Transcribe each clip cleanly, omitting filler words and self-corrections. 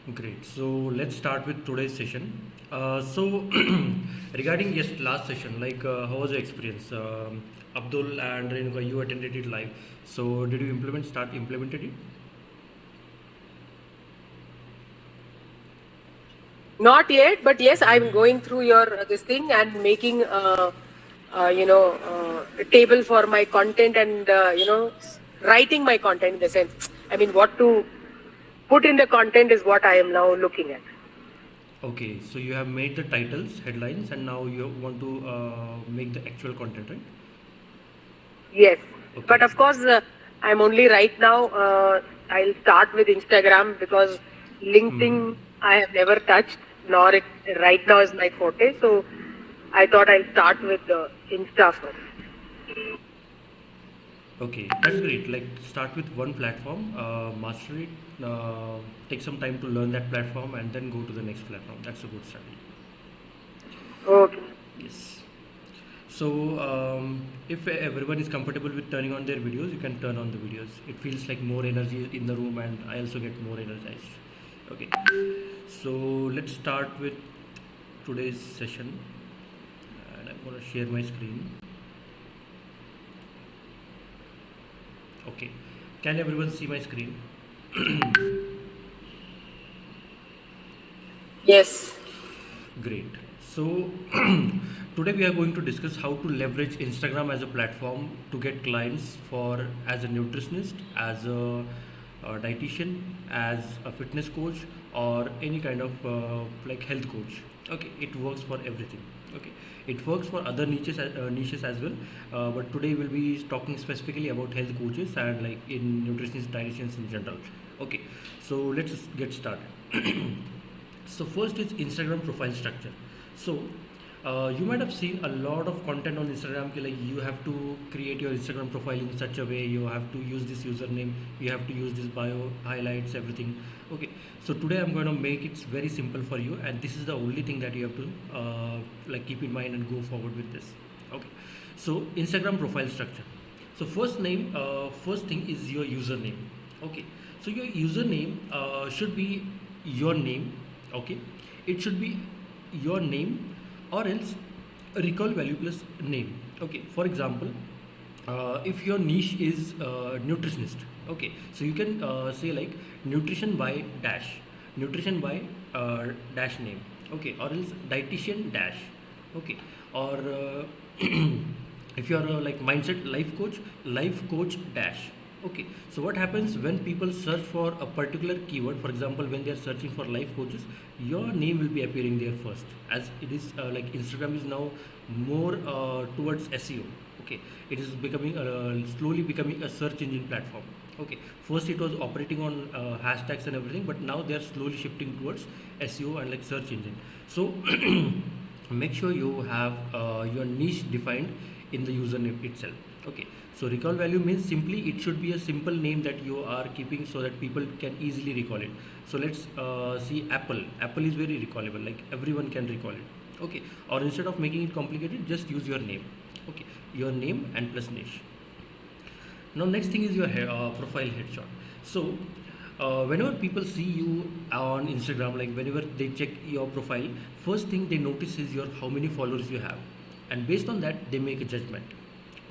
Great. So let's start with today's session. So regarding yes, last session, how was your experience? Abdul and Renuka, you attended it live. So did you start implemented it? Not yet, but yes, I'm going through your this thing and making a table for my content and writing my content in the sense. I mean, what to put in the content is what I am now looking at. Okay. So you have made the titles, headlines, and now you want to make the actual content, right? Yes, but Okay. of course, I'm only right now. I'll start with Instagram because Hmm. LinkedIn I have never touched, nor it right now is my forte. So I thought I'll start with the Insta first. Okay, that's great. Like start with one platform, master it, take some time to learn that platform, and then go to the next platform. That's a good strategy. Okay. Yes. So if everyone is comfortable with turning on their videos, you can turn on the videos. It feels like more energy in the room, and I also get more energized. Okay. So let's start with today's session, and I'm gonna share my screen. Okay. Can everyone see my screen? Yes. Great. So today we are going to discuss how to leverage Instagram as a platform to get clients for as a nutritionist, as a dietitian, as a fitness coach, or any kind of like health coach. Okay, it works for everything. Okay, it works for other niches as well. But today we'll be talking specifically about health coaches and like in nutritionists, dietitians in general. Okay, so let's get started. So first is Instagram profile structure. So you might have seen a lot of content on Instagram. Like you have to create your Instagram profile in such a way. You have to use this username. You have to use this bio highlights everything. Okay. So today I'm going to make it very simple for you, and this is the only thing that you have to like keep in mind and go forward with this. Okay. So Instagram profile structure. So first thing is your username. Okay. So your username should be your name. Okay, it should be your name or else recall value plus name. Okay, for example, if your niche is nutritionist, okay, so you can say like nutrition by dash, nutrition by dash name. Okay, or else dietitian dash. Okay, or if you are like mindset life coach dash. Okay, so what happens when people search for a particular keyword? For example, when they are searching for life coaches, your name will be appearing there first, as it is like Instagram is now more towards SEO. Okay, it is becoming slowly becoming a search engine platform. Okay, first it was operating on hashtags and everything, but now they are slowly shifting towards SEO and like search engine. So make sure you have your niche defined in the username itself. Okay, so recall value means simply it should be a simple name that you are keeping so that people can easily recall it. So let's see apple is very recallable, like everyone can recall it. Okay, or instead of making it complicated, just use your name. Okay, your name and plus niche. Now next thing is your profile headshot. So whenever people see you on Instagram, like whenever they check your profile, first thing they notice is your how many followers you have, and based on that they make a judgment.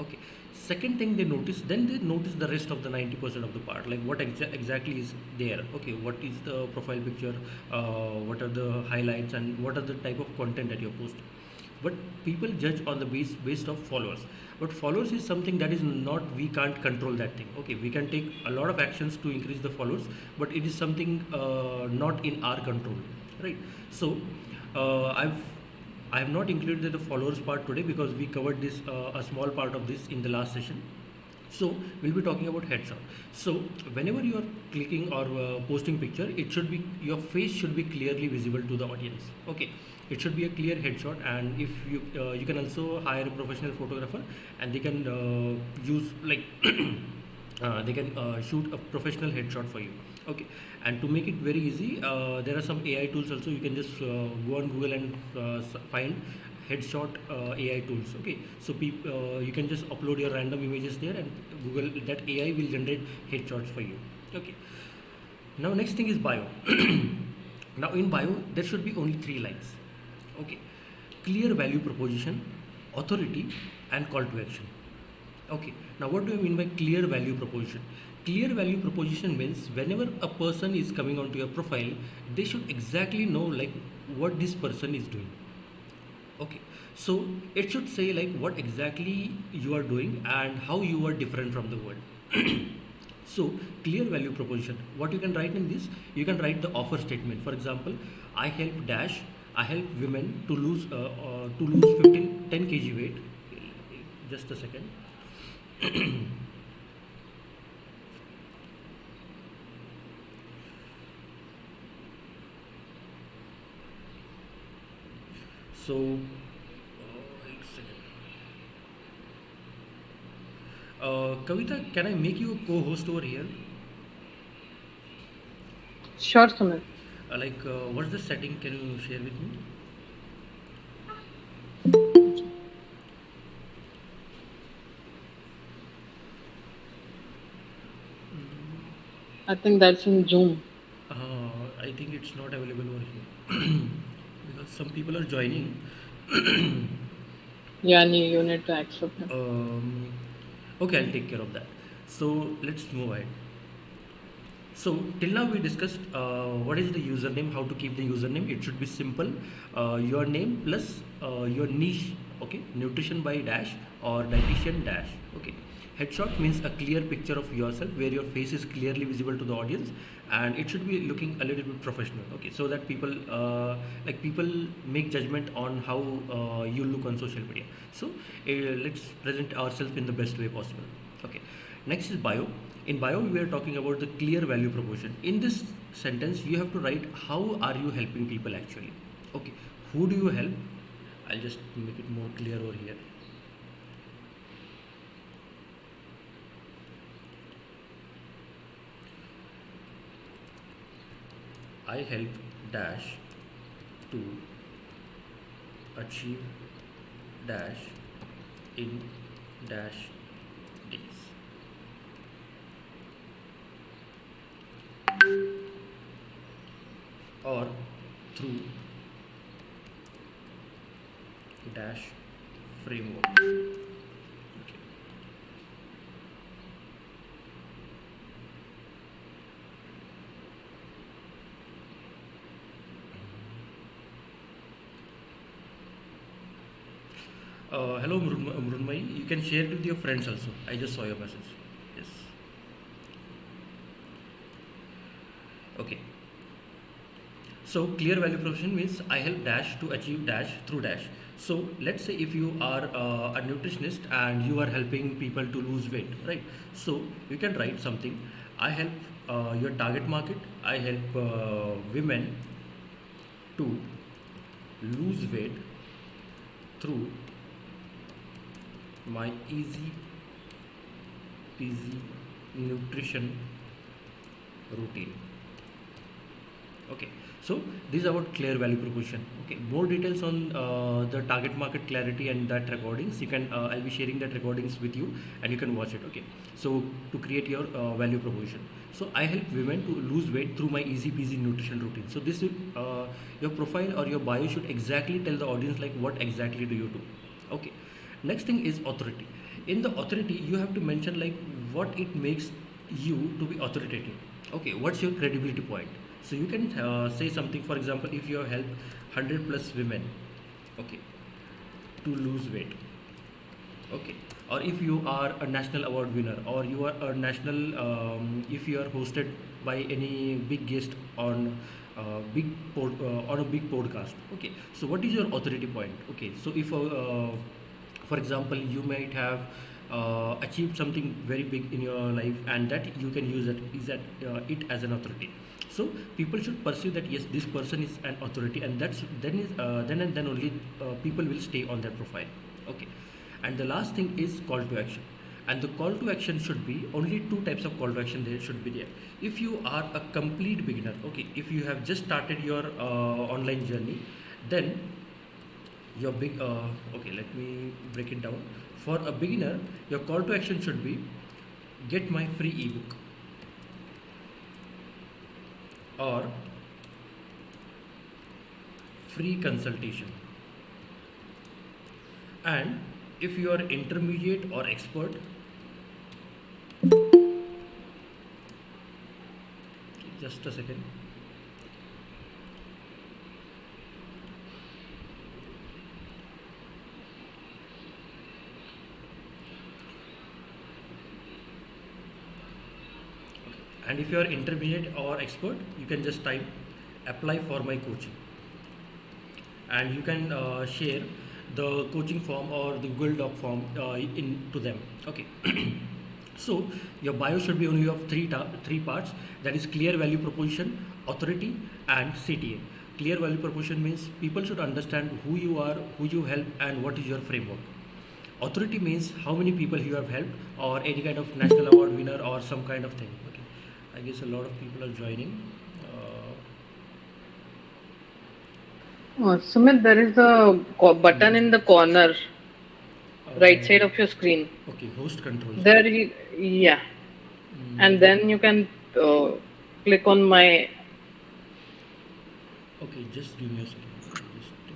Okay, second thing they notice, then they notice the rest of the 90% of the part, like what exactly is there. Okay, what is the profile picture, what are the highlights, and what are the type of content that you're posting. But people judge on the based of followers, but followers is something that is not, we can't control that thing. Okay, we can take a lot of actions to increase the followers, but it is something not in our control, right? So I have not included the followers part today because we covered this a small part of this in the last session. So we'll be talking about headshot. So whenever you are clicking or posting picture, it should be, your face should be clearly visible to the audience. Okay, it should be a clear headshot, and if you can also hire a professional photographer, and they can use like they can shoot a professional headshot for you. Okay, and to make it very easy, there are some AI tools also. You can just go on Google and find headshot AI tools. Okay, so you can just upload your random images there, and Google, that AI will generate headshots for you. Okay, now next thing is bio. Now in bio, there should be only three lines. Okay. Clear value proposition, authority, and call to action. Okay. Now what do I mean by clear value proposition? Clear value proposition means whenever a person is coming onto your profile, they should exactly know like what this person is doing. Okay. So it should say like what exactly you are doing and how you are different from the world. So clear value proposition. What you can write in this, you can write the offer statement. For example, I help dash. I help women to lose 10 kg weight. Just a second. So, एक second. Kavita, can I make you a co-host over here? Sure, Sumedh. What's the setting? Can you share with me? I think that's in Zoom. I think it's not available over here because some people are joining. Yeah, you need to accept him. Okay, I'll take care of that. So let's move ahead. So till now we discussed what is the username, how to keep the username. It should be simple. Your name plus your niche. Okay, nutrition by dash or dietitian dash. Okay, headshot means a clear picture of yourself where your face is clearly visible to the audience, and it should be looking a little bit professional. Okay, so that people make judgment on how you look on social media. So let's present ourselves in the best way possible. Okay, next is bio. In bio, we are talking about the clear value proposition. In this sentence, you have to write how are you helping people actually. Okay, who do you help? I'll just make it more clear over here. I help dash to achieve dash in dash days. Or through dash framework. Okay. Hello Mrunmai, you can share it with your friends also. I just saw your message. Yes. Okay. So clear value proposition means I help dash to achieve dash through dash. So let's say if you are a nutritionist and you are helping people to lose weight, right? So you can write something. I help your target market. I help women to lose weight through my easy peasy nutrition routine. Okay, so this is about clear value proposition. Okay, more details on the target market clarity and that recordings. You can I'll be sharing that recordings with you, and you can watch it. Okay, so to create your value proposition. So I help women to lose weight through my easy peasy nutrition routine. So this your profile or your bio should exactly tell the audience like what exactly do you do. Okay, next thing is authority. In the authority, you have to mention like what it makes you to be authoritative. Okay, what's your credibility point? So you can say something. For example, if you have helped 100 plus women, okay, to lose weight, okay, or if you are a national award winner, or you are a national, if you are hosted by any big guest on on a big podcast, okay. So what is your authority point? Okay, so if for example you might have achieved something very big in your life, and that you can use it as an authority. So people should perceive that yes, this person is an authority, and then and then only people will stay on their profile. Okay, and the last thing is call to action. And the call to action should be only two types of call to action there should be there. If you are a complete beginner, okay, if you have just started your online journey, then your okay, let me break it down. For a beginner, your call to action should be get my free ebook, or free consultation. And if you are intermediate or expert, just a second. And if you are intermediate or expert, you can just type apply for my coaching, and you can share the coaching form or the Google Doc form in to them. Okay. So your bio should be only of three parts. That is clear value proposition, authority, and CTA. Clear value proposition means people should understand who you are, who you help, and what is your framework. Authority means how many people you have helped, or any kind of national award winner, or some kind of thing. Okay, I guess a lot of people are joining. Sumedh, there is a button in the corner, right side of your screen. Okay, host controls. There, yeah. And then you can click on my. Okay, just give me a second. I'll just do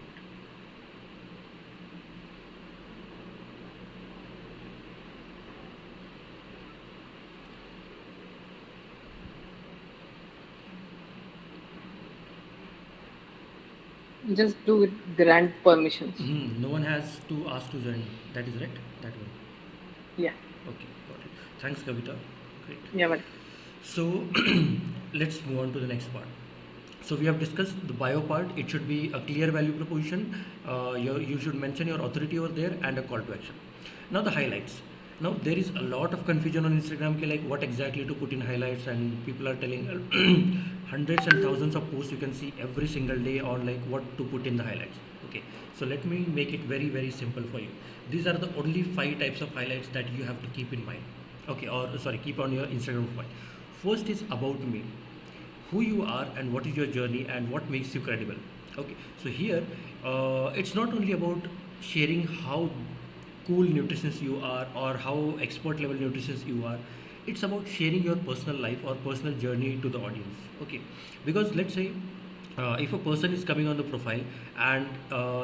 it. Just do it, grant permissions. No one has to ask to join. That is right. That one. Yeah. Okay, got it. Thanks, Kavita. Great. Yeah, but So let's move on to the next part. So we have discussed the bio part. It should be a clear value proposition. You should mention your authority over there and a call to action. Now the highlights. Now there is a lot of confusion on Instagram, like what exactly to put in highlights, and people are telling hundreds and thousands of posts you can see every single day on like what to put in the highlights. Okay, so let me make it very simple for you. These are the only 5 types of highlights that you have to keep in mind. Okay, or sorry, keep on your Instagram profile. First is about me, who you are and what is your journey and what makes you credible. Okay, so here it's not only about sharing how cool nutritionist you are or how expert level nutritionist you are. It's about sharing your personal life or personal journey to the audience. Okay, because let's say if a person is coming on the profile and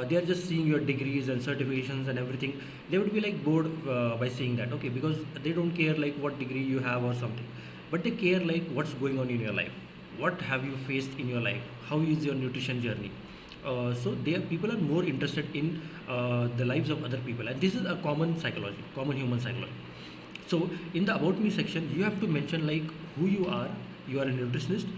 they are just seeing your degrees and certifications and everything, they would be like bored by seeing that. Okay, because they don't care like what degree you have or something, but they care like what's going on in your life, what have you faced in your life, how is your nutrition journey. So people are more interested in the lives of other people, and this is a common psychology, common human psychology. So in the about me section, you have to mention like who you are. You are a nutritionist.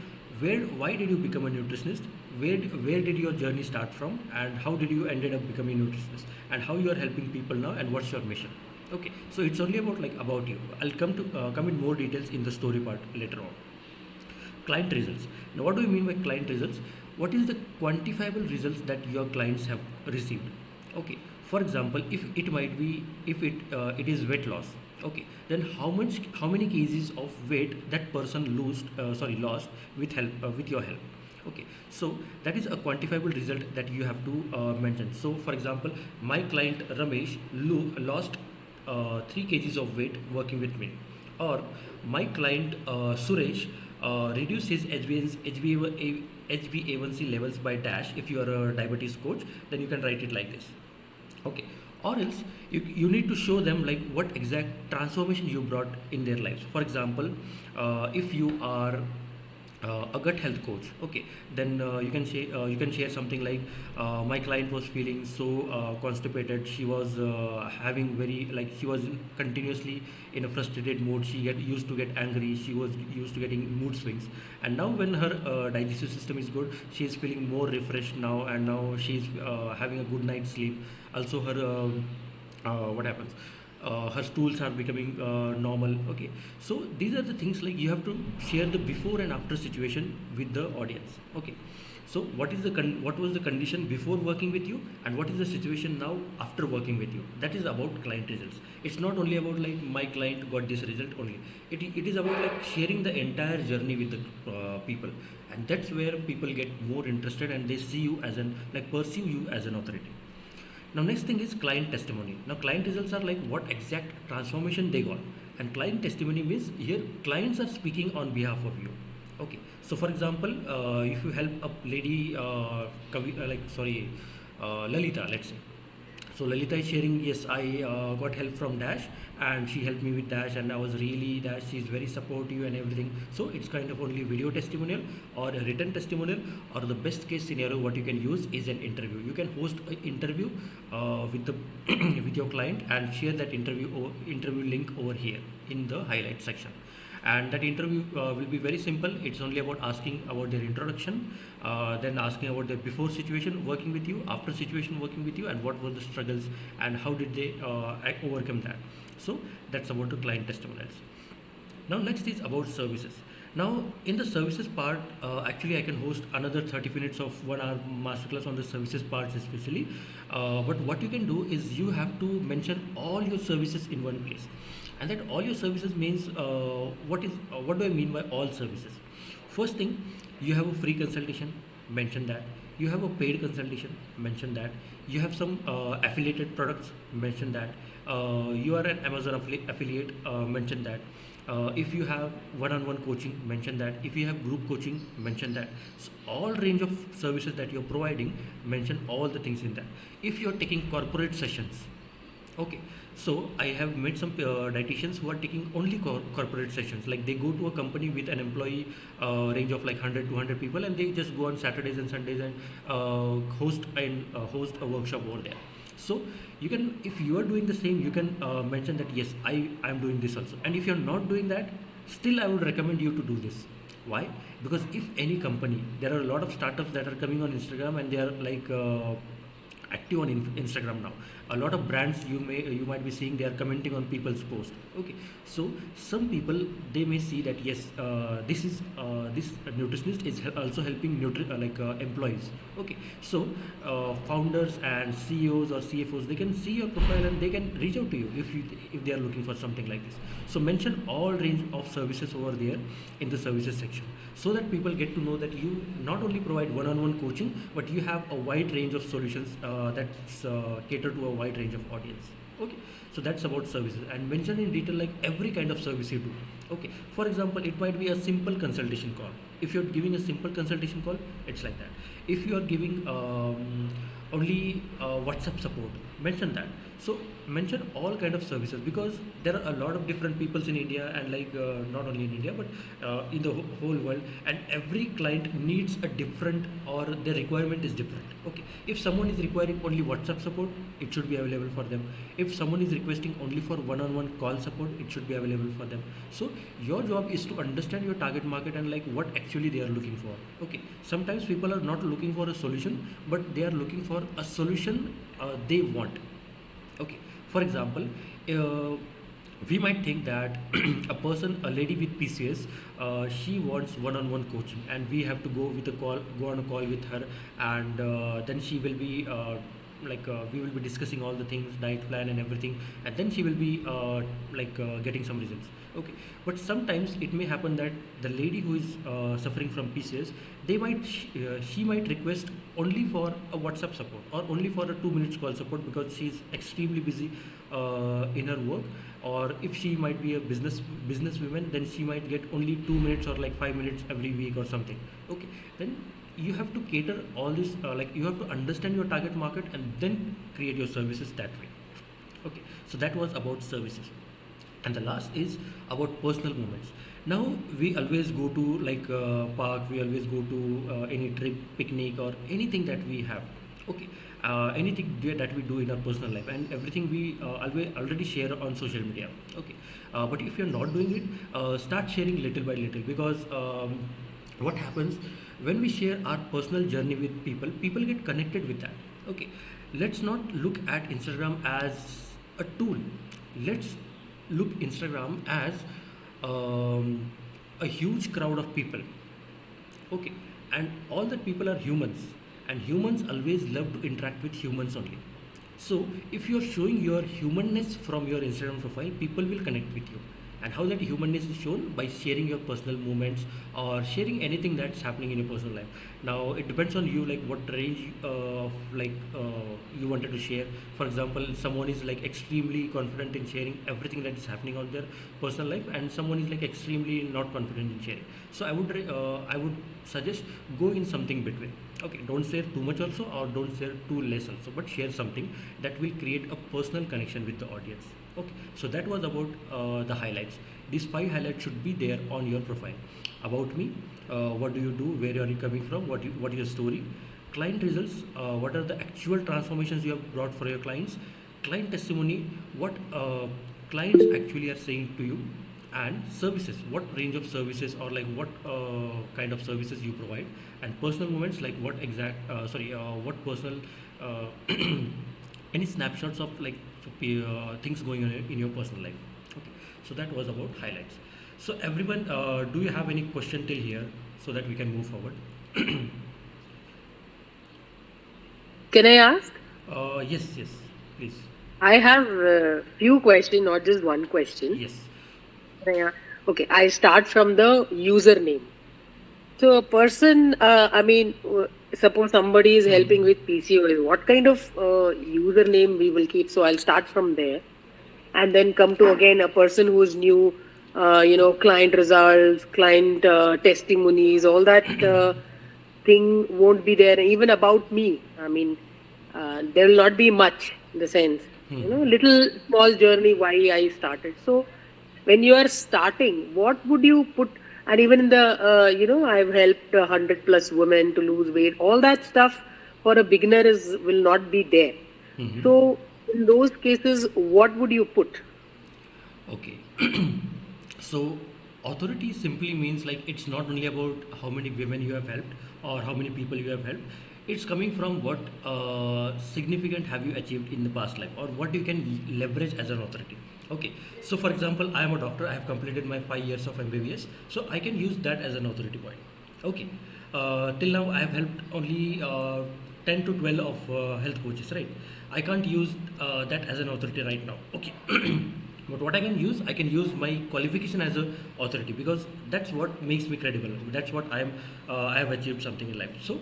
Why did you become a nutritionist? Where did your journey start from, and how did you ended up becoming a nutritionist, and how you are helping people now, and what's your mission? Okay, so it's only about like about you. I'll come in more details in the story part later on. Client results. Now, what do you mean by client results? What is the quantifiable results that your clients have received? Okay, for example, if it is weight loss. Okay, then how many kgs of weight that person lost with your help. Okay, so that is a quantifiable result that you have to mention. So for example, my client Ramesh lost 3 kgs of weight working with me, or my client Suresh reduce his HbA1c levels by dash. If you are a diabetes coach, then you can write it like this. Okay, or else you need to show them like what exact transformation you brought in their lives. For example, if you are a gut health coach, okay, then you can share something like my client was feeling so constipated. She was having very like she was continuously in a frustrated mood. She used to get angry. She was used to getting mood swings, and now when her digestive system is good, she is feeling more refreshed now, and now she's having a good night's sleep. Also her what happens, her stools are becoming normal. Okay, so these are the things like you have to share the before and after situation with the audience. Okay, so what was the condition before working with you, and what is the situation now after working with you. That is about client results. It's not only about like my client got this result only. It is about like sharing the entire journey with the people, and that's where people get more interested, and they see you as an like perceive you as an authority. Now next thing is client testimony. Now client results are like what exact transformation they got, and client testimony means here clients are speaking on behalf of you. Okay, so for example, if you help a lady, Lalita, let's say. So Lalita is sharing, yes, I got help from Dash, and she helped me with Dash, and I was really Dash. She's very supportive and everything. So it's kind of only video testimonial or a written testimonial, or the best case scenario. What you can use is an interview. You can host an interview with the with your client and share that interview link over here in the highlight section. And that interview will be very simple. It's only about asking about their introduction, then asking about their before situation working with you, after situation working with you, and what were the struggles and how did they overcome that. So that's about the client testimonials. Now next is about services. Now in the services part, actually I can host another 30 minutes of 1 hour masterclass on the services parts especially. But what you can do is you have to mention all your services in one place. And that all your services means what do I mean by all services? First thing, you have a free consultation, mention that. You have a paid consultation, mention that. You have some affiliated products, mention that. You are an Amazon affiliate, mention that. If you have one-on-one coaching, mention that. If you have group coaching, mention that. So all range of services that you're providing, mention all the things in that. If you're taking corporate sessions, okay, so I have met some dietitians who are taking only corporate sessions. Like they go to a company with an employee range of like 100 200 people, and they just go on Saturdays and Sundays and host a workshop over there. So you can, if you are doing the same, you can mention that yes, I am doing this also. And if you're not doing that, still I would recommend you to do this. Why? Because if any company, there are a lot of startups that are coming on Instagram, and they are like active on Instagram now. A lot of brands you might be seeing, they are commenting on people's posts. Okay, so some people, they may see that yes, this nutritionist is also helping employees. Okay, so founders and CEOs or CFOs, they can see your profile and they can reach out to you if they are looking for something like this. So mention all range of services over there in the services section, so that people get to know that you not only provide one-on-one coaching, but you have a wide range of solutions that cater to a wide range of audience. Okay, so that's about services, and mention in detail like every kind of service you do. Okay, for example, it might be a simple consultation call. If you're giving a simple consultation call, it's like that. If you are giving only WhatsApp support, mention that. So mention all kind of services, because there are a lot of different peoples in India, and not only in India but in the whole world, and every client needs a different, or their requirement is different. Okay, if someone is requiring only WhatsApp support, it should be available for them. If someone is requesting only for one-on-one call support, it should be available for them. So your job is to understand your target market and like what actually they are looking for. Okay, sometimes people are not looking for a solution, but they are looking for a solution they want. Okay, for example, we might think that a lady with PCS, she wants one-on-one coaching, and we have to go on a call with her, and then she will be we will be discussing all the things, diet plan and everything, and then she will be getting some results. Okay, but sometimes it may happen that the lady who is suffering from PCS, she might request only for a WhatsApp support, or only for a 2 minutes call support, because she is extremely busy in her work. Or if she might be a businesswoman, then she might get only 2 minutes or like 5 minutes every week or something. Okay, then you have to cater all this, you have to understand your target market and then create your services that way. Okay, so that was about services. And the last is about personal moments. Now we always go to park, we always go to any trip, picnic, or anything that we have. Okay, anything that we do in our personal life, and everything we already share on social media. Okay, but if you're not doing it, start sharing little by little, because what happens when we share our personal journey with people get connected with that. Okay, let's not look at Instagram as a tool. Let's look Instagram as a huge crowd of people. Okay, and all that people are humans, and humans always love to interact with humans only. So if you're showing your humanness from your Instagram profile, people will connect with you. and how that humanness is shown by sharing your personal moments or sharing anything that's happening in your personal life. Now it depends on you, like what range of you wanted to share. For example, someone is like extremely confident in sharing everything that is happening on their personal life, and someone is like extremely not confident in sharing. So I would suggest go in something between. Okay, don't share too much also, or don't share too less also, but share something that will create a personal connection with the audience. Okay, so that was about the highlights. These 5 highlights should be there on your profile. About me, what do you do, where are you coming from, what is your story, client results, what are the actual transformations you have brought for your clients, client testimony, what clients actually are saying to you, and services, what range of services, or like what kind of services you provide, and personal moments, like what personal uh, any snapshots of like things going on in your personal life. Okay, so that was about highlights. So everyone, do you have any question till here so that we can move forward? Can I ask? Yes, please. I have a few questions, not just one question. Yes. Yeah. Okay, I start from the username. So a person, suppose somebody is helping with PCOS, what kind of username we will keep? So I'll start from there, and then come to again a person who's new, client results, client testimonies, all that thing won't be there. Even about me, there will not be much in the sense, little small journey why I started. So when you are starting, what would you put? And even in the, I've helped 100+ women to lose weight. All that stuff for a beginner will not be there. So in those cases, what would you put? Okay. So authority simply means like it's not only about how many women you have helped or how many people you have helped. It's coming from what significant have you achieved in the past life, or what you can leverage as an authority. Okay. So for example, I am a doctor. I have completed my 5 years of MBBS, so I can use that as an authority point. Okay. Till now, I have helped only 10 to 12 of health coaches, right? I can't use that as an authority right now. Okay. But what I can use my qualification as a authority, because that's what makes me credible. That's what I have achieved something in life. So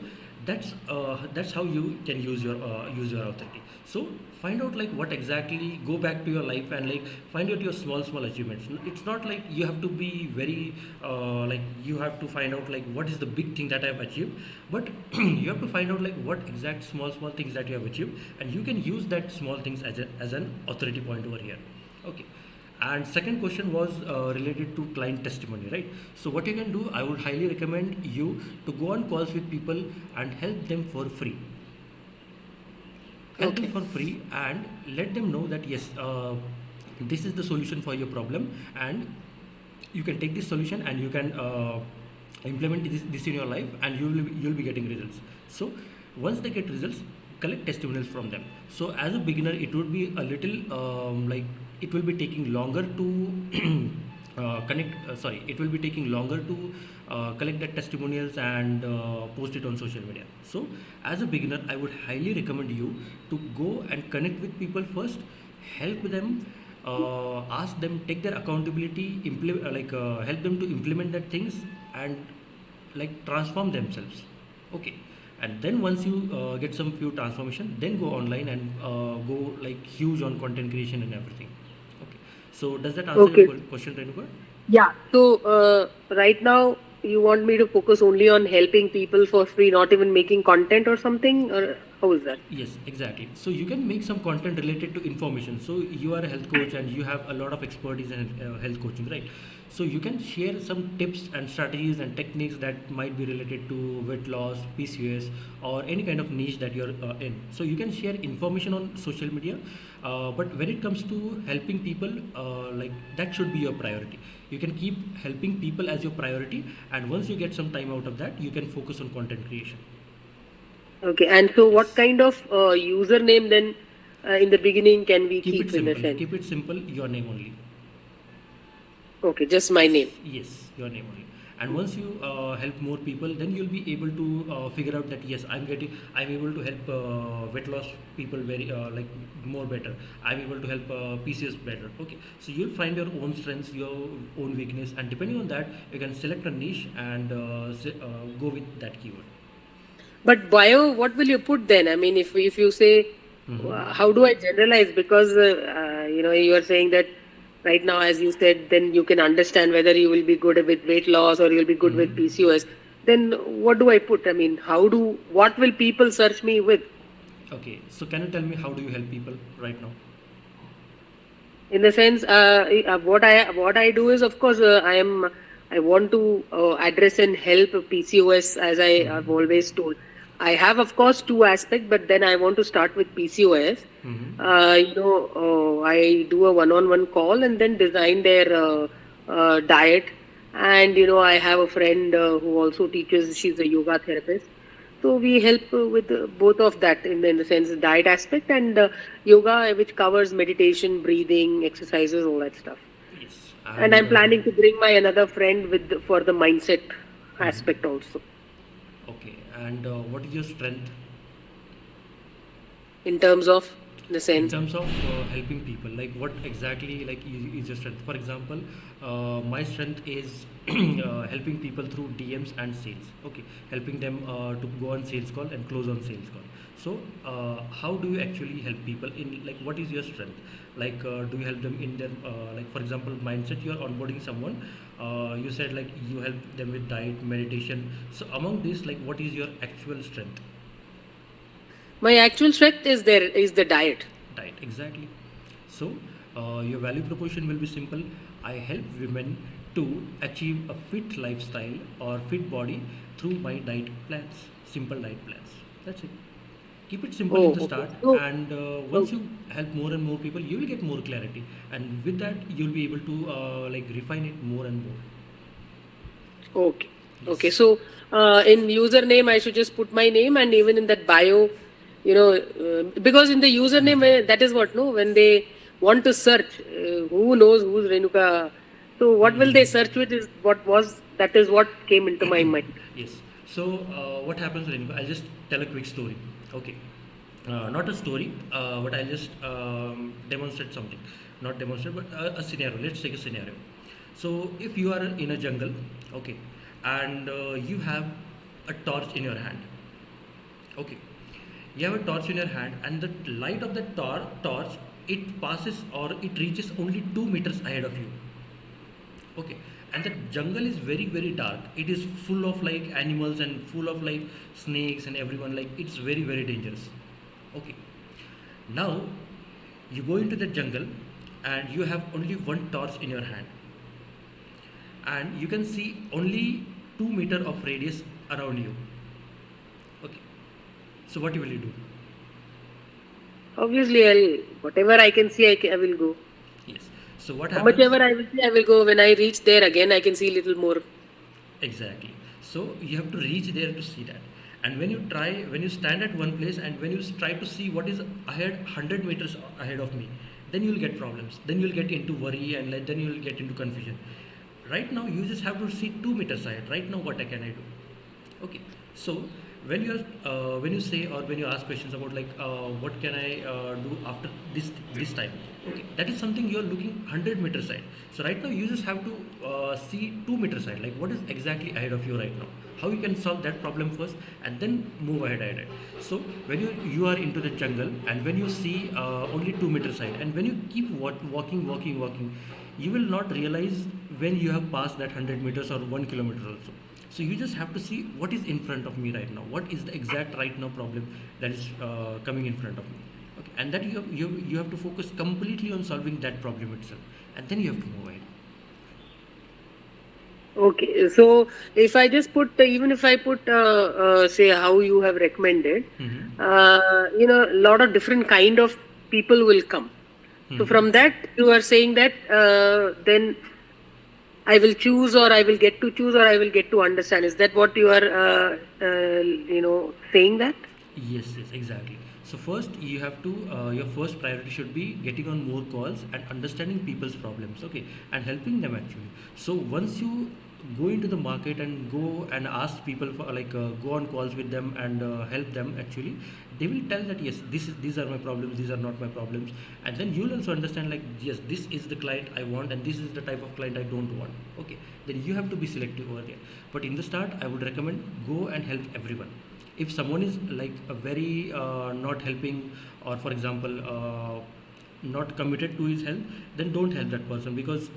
that's how you can use your authority. So find out like what exactly, go back to your life and like find out your small achievements. It's not like you have to be very like you have to find out like what is the big thing that I have achieved, but you have to find out like what exact small things that you have achieved, and you can use that small things as an authority point over here. Okay. And second question was related to client testimony, right? So what you can do, I would highly recommend you to go on calls with people and help them for free. Help them Okay. for free and let them know that yes, this is the solution for your problem, and you can take this solution and you can implement this in your life, and you'll be getting results. So once they get results, collect testimonials from them. So as a beginner, it would be a little like it will be taking longer to it will be taking longer to collect the testimonials and post it on social media. So as a beginner, I would highly recommend you to go and connect with people first, help them, ask them, take their accountability, help them to implement that things, and like transform themselves. Okay. And then once you get some few transformation, then go online and go like huge on content creation and everything. Okay. So does that answer your Okay. question, Renuka? Yeah. So right now, you want me to focus only on helping people for free, not even making content or something, or how is that? Yes, exactly. So you can make some content related to information. So you are a health coach and you have a lot of expertise in health coaching, right? So you can share some tips and strategies and techniques that might be related to weight loss, PCOS, or any kind of niche that you're in. So you can share information on social media, but when it comes to helping people, like that should be your priority. You can keep helping people as your priority, and once you get some time out of that, you can focus on content creation. Okay. And so, what Yes. kind of username then in the beginning can we Keep it keep in a simple. sense? Keep it simple. Your name only. Okay, just my Yes. name. Yes. Your name only. And once you help more people, then you'll be able to figure out that yes, I'm able to help weight loss people very like more better. I'm able to help PCS better. Okay, so you'll find your own strengths, your own weakness, and depending on that, you can select a niche and go with that keyword. But bio, what will you put then? I mean, if you say, how do I generalize? Because you are saying that right now, as you said, then you can understand whether you will be good with weight loss or you'll be good with PCOS. Then what do I put? I mean, what will people search me with? Okay, so can you tell me how do you help people right now? In the sense, what I do is, of course, I want to address and help PCOS, as I have always told. I have, of course, two aspects, but then I want to start with PCOS. I do a one-on-one call and then design their diet. And I have a friend who also teaches. She's a yoga therapist. So we help with both of that in the sense diet aspect and yoga, which covers meditation, breathing, exercises, all that stuff. Yes, And and I'm planning to bring my another friend for the mindset aspect also. okay, and what is your strength In terms of the in sense, terms of helping people? Like what exactly like is your strength? For example, my strength is helping people through DMs and sales. Okay, helping them to go on sales call and close on sales call. So how do you actually help people in, like, what is your strength? Like do you help them in their like, for example, mindset? You are onboarding someone, you said like you help them with diet, meditation. So among this, like, what is your actual strength? my actual strength is the diet. Diet, exactly. So your value proposition will be simple. I help women to achieve a fit lifestyle or fit body through my diet plans, simple diet plans. That's it. Keep it simple in Oh, the okay. start, So, and once okay. you help more and more people, you will get more clarity, and with that, you'll be able to like refine it more and more. Okay. Okay. Yes. So, in username, I should just put my name, and even in that bio, because in the username, that is what, no, when they want to search, who knows who's Renuka. So, what will they search with that is what came into my mind. Yes. So what happens, Renuka? I'll just tell a quick story. Okay. Not a story, but I'll just demonstrate something. Not demonstrate, but a scenario. Let's take a scenario. So if you are in a jungle, okay, and you have a torch in your hand. Okay, you have a torch in your hand, and the light of the torch, it passes or it reaches only 2 meters ahead of you. Okay, and the jungle is very very dark. It is full of like animals and full of like snakes and everyone. Like it's very very dangerous. Okay, now you go into the jungle and you have only one torch in your hand, and you can see only 2 meter of radius around you. Okay, so what will you do? Obviously, whatever I can see, I will go. Yes. So what How much happens? ever I will see, I will go. When I reach there again, I can see little more. Exactly. So you have to reach there to see that. And when you stand at one place and when you try to see what is ahead, 100 meters ahead of me, then you'll get problems. Then you'll get into worry and like, then you'll get into confusion. Right now, you just have to see 2 meters ahead. Right now, what can I do? Okay, so when you say or when you ask questions about like what can I do after this time, okay, that is something you are looking 100 meters side. So right now you just have to see 2 meters side, like what is exactly ahead of you right now, how you can solve that problem first, and then move ahead. So when you are into the jungle and when you see only 2 meters side, and when you keep walking, you will not realize when you have passed that 100 meters or 1 kilometer also. So you just have to see what is in front of me right now, what is the exact right now problem that is coming in front of me. Okay, and that you have to focus completely on solving that problem itself, and then you have to move ahead. Okay, so if I just put, even if I put, say how you have recommended, a lot of different kind of people will come. So from that, you are saying that then I will choose, or I will get to choose, or I will get to understand. Is that what you are, saying that? Yes, exactly. So first you have to your first priority should be getting on more calls and understanding people's problems, okay, and helping them actually. So once you go into the market and go and ask people for go on calls with them and help them. Actually, they will tell that yes, these are my problems, these are not my problems, and then you'll also understand like yes, this is the client I want and this is the type of client I don't want. Okay, then you have to be selective over there. But in the start, I would recommend go and help everyone. If someone is like a very not helping, or for example not committed to his health, then don't help that person, because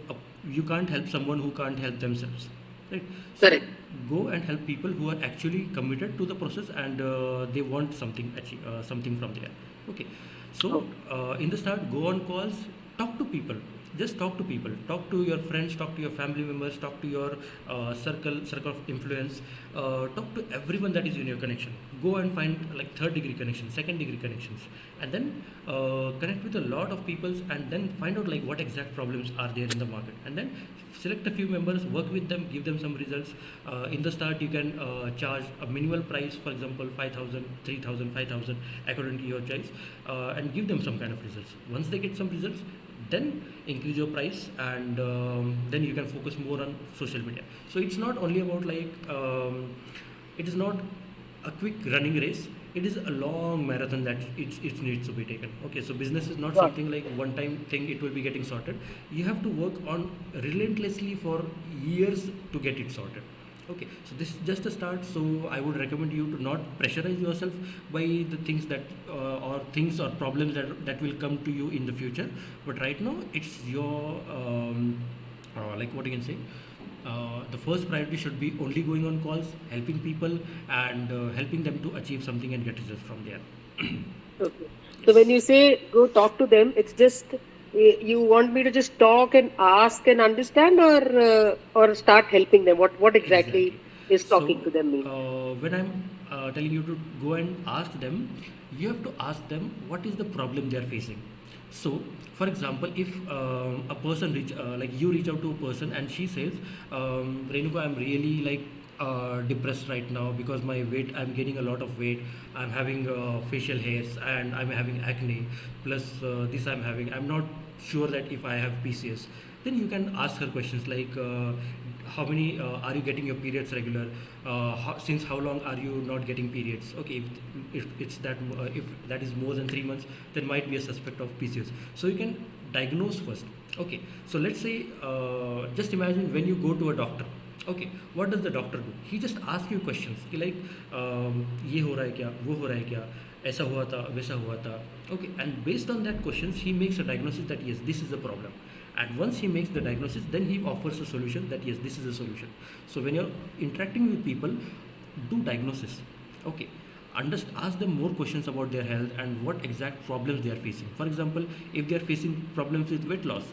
you can't help someone who can't help themselves, right? So Correct. go and help people who are actually committed to the process and they want something from there. Okay, so Okay. in the start, go on calls, talk to people, just talk to people, talk to your friends, talk to your family members, talk to your circle of influence, talk to everyone that is in your connection. Go and find like third degree connections, second degree connections, and then connect with a lot of peoples, and then find out like what exact problems are there in the market, and then select a few members, work with them, give them some results. In the start, you can charge a minimal price, for example 5,000, 3,000, 5,000, according to your choice, and give them some kind of results. Once they get some results, then increase your price, and then you can focus more on social media. So it's not only about it is not a quick running race, it is a long marathon that it needs to be taken. Okay, so business is not Got something like one time thing it will be getting sorted. You have to work on relentlessly for years to get it sorted. Okay, so this is just a start. So I would recommend you to not pressurize yourself by the things that or things or problems that will come to you in the future. But right now, it's your like what you can say. The first priority should be only going on calls, helping people, and helping them to achieve something and get results from there. Okay. So when Yes, you say go talk to them, it's just you want me to just talk and ask and understand, or start helping them. What exactly exactly. is talking So to them mean? when I'm telling you to go and ask them, you have to ask them what is the problem they are facing. So, for example, if a person like you reach out to a person and she says, Renuka, I'm really like depressed right now because my weight, I'm gaining a lot of weight, I'm having facial hairs and I'm having acne, plus this I'm not sure that if I have PCS. Then you can ask her questions like how many are you getting your periods regular, since how long are you not getting periods. Okay, if that is more than 3 months, then might be a suspect of PCOS. So you can diagnose first. Okay, so let's say just imagine when you go to a doctor. Okay, what does the doctor do? He just asks you questions कि like ये हो रहा है क्या, वो हो रहा है क्या, ऐसा हुआ था, वैसा हुआ था. Okay, and based on that questions, he makes a diagnosis that yes, this is the problem. And once he makes the diagnosis, then he offers a solution that yes, this is a solution. So when you're interacting with people, do diagnosis. Okay, ask them more questions about their health and what exact problems they are facing. For example, if they are facing problems with weight loss,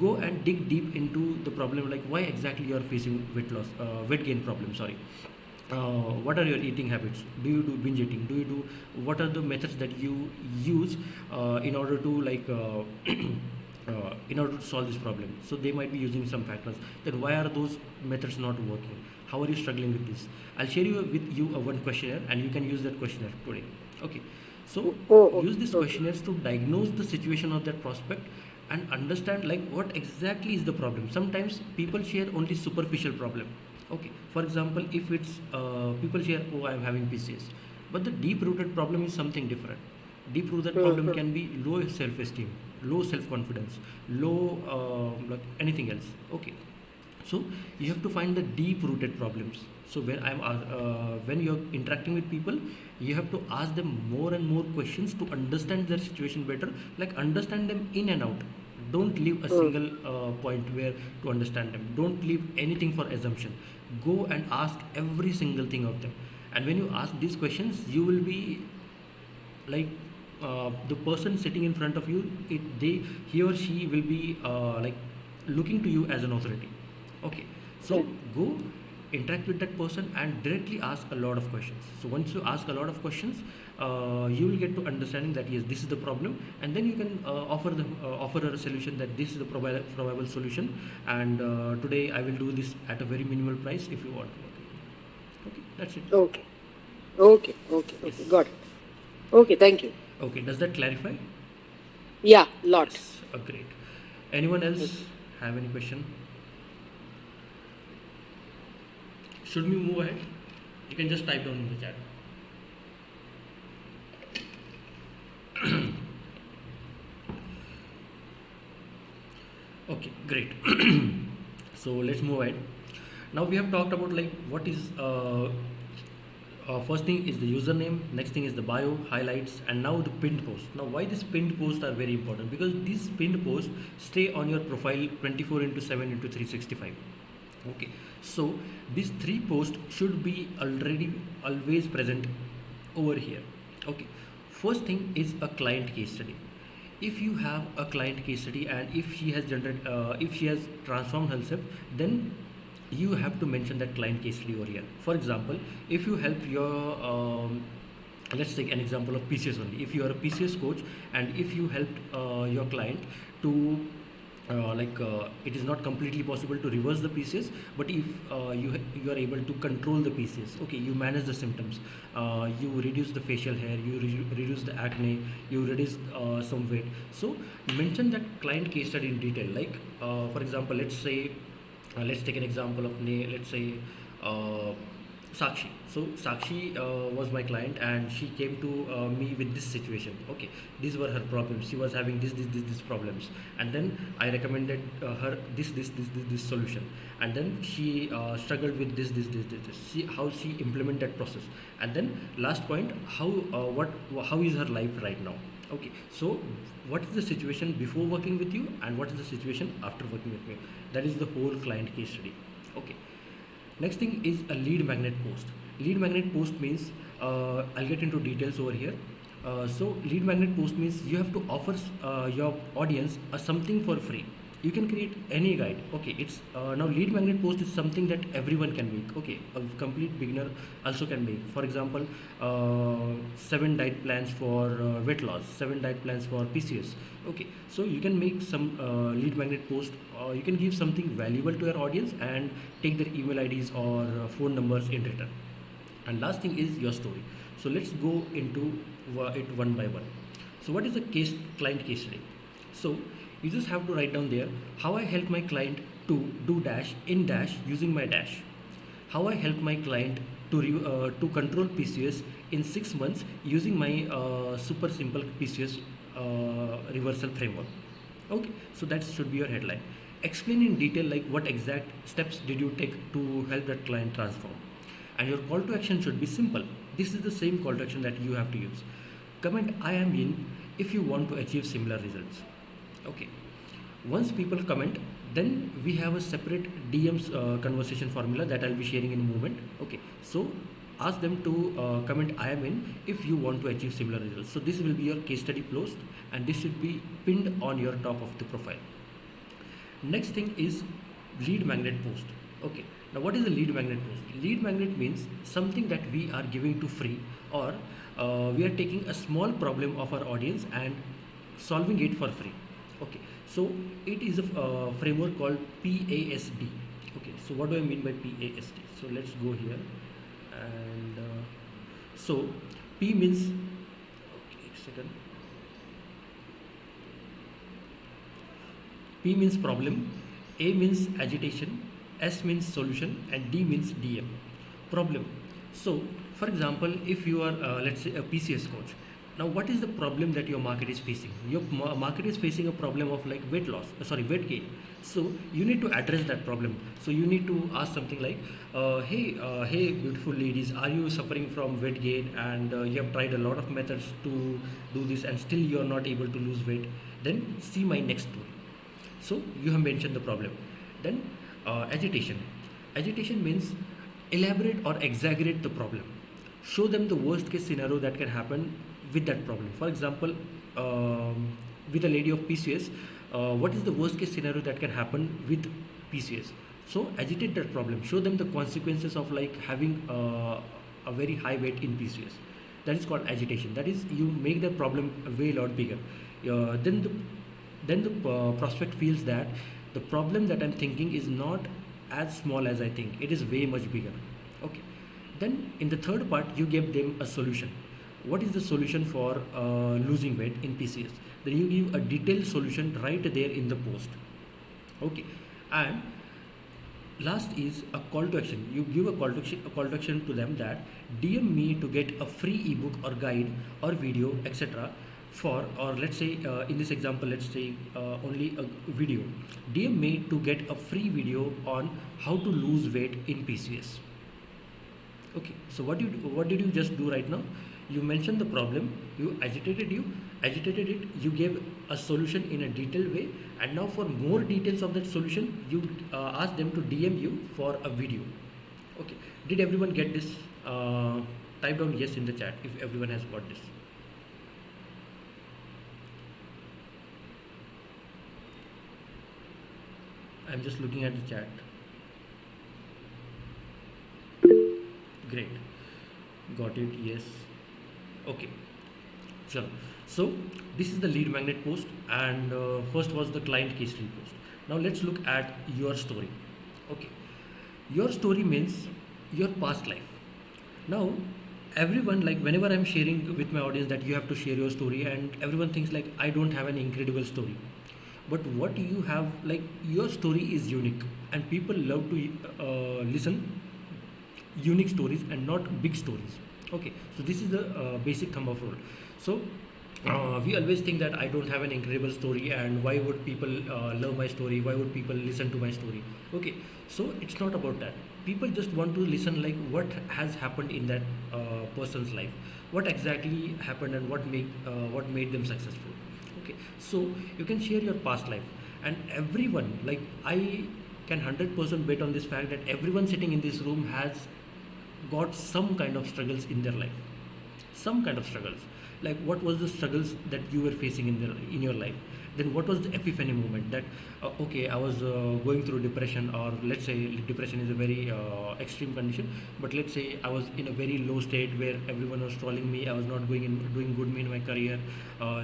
go and dig deep into the problem, like why exactly you are facing weight gain problem, sorry. What are your eating habits? Do you do binge eating? Do you do, what are the methods that you use in order to in order to solve this problem? So they might be using some factors. Then why are those methods not working? How are you struggling with this? I'll share you a one questionnaire, and you can use that questionnaire today. Okay, so Oh, use these okay. questionnaires to diagnose the situation of that prospect and understand like what exactly is the problem. Sometimes people share only superficial problem. Okay, for example, if it's people share, oh, I'm having PCS, but the deep rooted problem is something different. Deep rooted problem Mhm. can be low self esteem, low self confidence, low like anything else. Okay, so you have to find the deep rooted problems. So when you're interacting with people, you have to ask them more and more questions to understand their situation better, like understand them in and out. Don't leave a Mm. single point where to understand them. Don't leave anything for assumption. Go and ask every single thing of them. And when you ask these questions, you will be like the person sitting in front of you, he or she will be like looking to you as an authority. Okay, so Correct. go interact with that person and directly ask a lot of questions. So once you ask a lot of questions, you will get to understanding that yes, this is the problem, and then you can offer a solution that this is the probable solution, and today I will do this at a very minimal price if you want to work with me. Okay, that's it. Okay. Okay. Okay. Yes. Okay. Got it. Okay. Thank you. Okay, does that clarify? Yeah. Lot. Yes, great. Anyone else Okay. have any question? Should we move ahead? You can just type down in the chat. Okay, great. So let's move ahead. Now we have talked about like what is first thing is the username, next thing is the bio, highlights, and now the pinned post. Now why these pinned posts are very important? Because these pinned posts stay on your profile 24 into 7 into 365. Okay, so these three posts should be already always present over here. Okay, first thing is a client case study. If you have a client case study and if she has transformed herself, then you have to mention that client case study over here. For example, if you help your let's take an example of PCS only. If you are a PCS coach and if you helped your client to it is not completely possible to reverse the PCS, but if you are able to control the PCS, okay, you manage the symptoms, you reduce the facial hair, you reduce the acne, you reduce some weight. So mention that client case study in detail. Like for example, let's take an example of let's say uh, Sakshi. So Sakshi was my client, and she came to me with this situation. Okay, these were her problems. She was having this problems, and then I recommended her this solution, and then she struggled with this. See how she implemented that process, and then last point, how is her life right now? Okay, so what is the situation before working with you, and what is the situation after working with me? That is the whole client case study. Okay. Next thing is a lead magnet post. Lead magnet post means I'll get into details over here. So lead magnet post means you have to offer your audience something for free. You can create any guide. Okay, it's now lead magnet post is something that everyone can make. Okay, a complete beginner also can make. For example, 7 diet plans for weight loss, 7 diet plans for PCS. Okay, so you can make some lead magnet post. You can give something valuable to your audience and take their email IDs or phone numbers in return. And last thing is your story. So let's go into it one by one. So what is a client case study? So you just have to write down there how I help my client to do dash in dash using my dash. How I help my client to control PCS in 6 months using my super simple PCS reversal framework. Okay, so that should be your headline. Explain in detail like what exact steps did you take to help that client transform. And your call to action should be simple. This is the same call to action that you have to use. Comment I am in if you want to achieve similar results. Okay. Once people comment, then we have a separate DMs conversation formula that I'll be sharing in a moment. Okay. So ask them to comment I am in if you want to achieve similar results. So this will be your case study post, and this should be pinned on your top of the profile. Next thing is lead magnet post. Okay. Now what is a lead magnet post? Lead magnet means something that we are giving to free, or we are taking a small problem of our audience and solving it for free. Okay, so it is a framework called PASD. Okay, so what do I mean by PASD? So let's go here, and so P means, okay, second. P means problem, A means agitation, S means solution, and D means DM. Problem. So, for example, if you are, let's say, a PCS coach, now what is the problem that your market is facing? Your market is facing a problem of like weight gain. So you need to address that problem. So you need to ask something like, hey, beautiful ladies, are you suffering from weight gain and you have tried a lot of methods to do this and still you are not able to lose weight? Then see my next story. So you have mentioned the problem. Then agitation. Agitation means elaborate or exaggerate the problem. Show them the worst case scenario that can happen with that problem. For example, with a lady of PCS, what is the worst case scenario that can happen with PCS? So agitate that problem. Show them the consequences of like having a very high weight in PCS. That is called agitation. That is, you make the problem way lot bigger. Then the prospect feels that the problem that I'm thinking is not as small as I think. It is way much bigger. Okay. Then in the third part, you give them a solution. What is the solution for losing weight in PCS? Then you give a detailed solution right there in the post. Okay. And Last is a call to action. You give a call to action to them that DM me to get a free ebook or guide or video, etc. For, or let's say in this example, let's say only a video. DM me to get a free video on how to lose weight in PCS. Okay, so what did you just do right now? You mentioned the problem, agitated it, you gave a solution in a detailed way, and now for more details of that solution, you ask them to DM you for a video. Okay, did everyone get this? Type down yes in the chat if everyone has got this. I'm just looking at the chat. Great. Got it. Yes. Okay. Sure. So this is the lead magnet post, and first was the client case study post. Now let's look at your story. Okay. Your story means your past life. Now, everyone, like whenever I'm sharing with my audience that you have to share your story, and everyone thinks like I don't have an incredible story. But what you have, like your story is unique, and people love to listen unique stories and not big stories. Okay, so this is the basic thumb of rule. So we always think that I don't have an incredible story, and why would people love my story, why would people listen to my story? Okay, so it's not about that. People just want to listen like what has happened in that person's life, what exactly happened, and what made them successful. Okay, so you can share your past life, and everyone, like I can 100% bet on this fact that everyone sitting in this room has got some kind of struggles in their life, some kind of struggles. Like what was the struggles that you were facing in your life? Then what was the epiphany moment that okay, I was going through depression, or let's say depression is a very extreme condition, but let's say I was in a very low state where everyone was trolling me, I was not doing good in my career.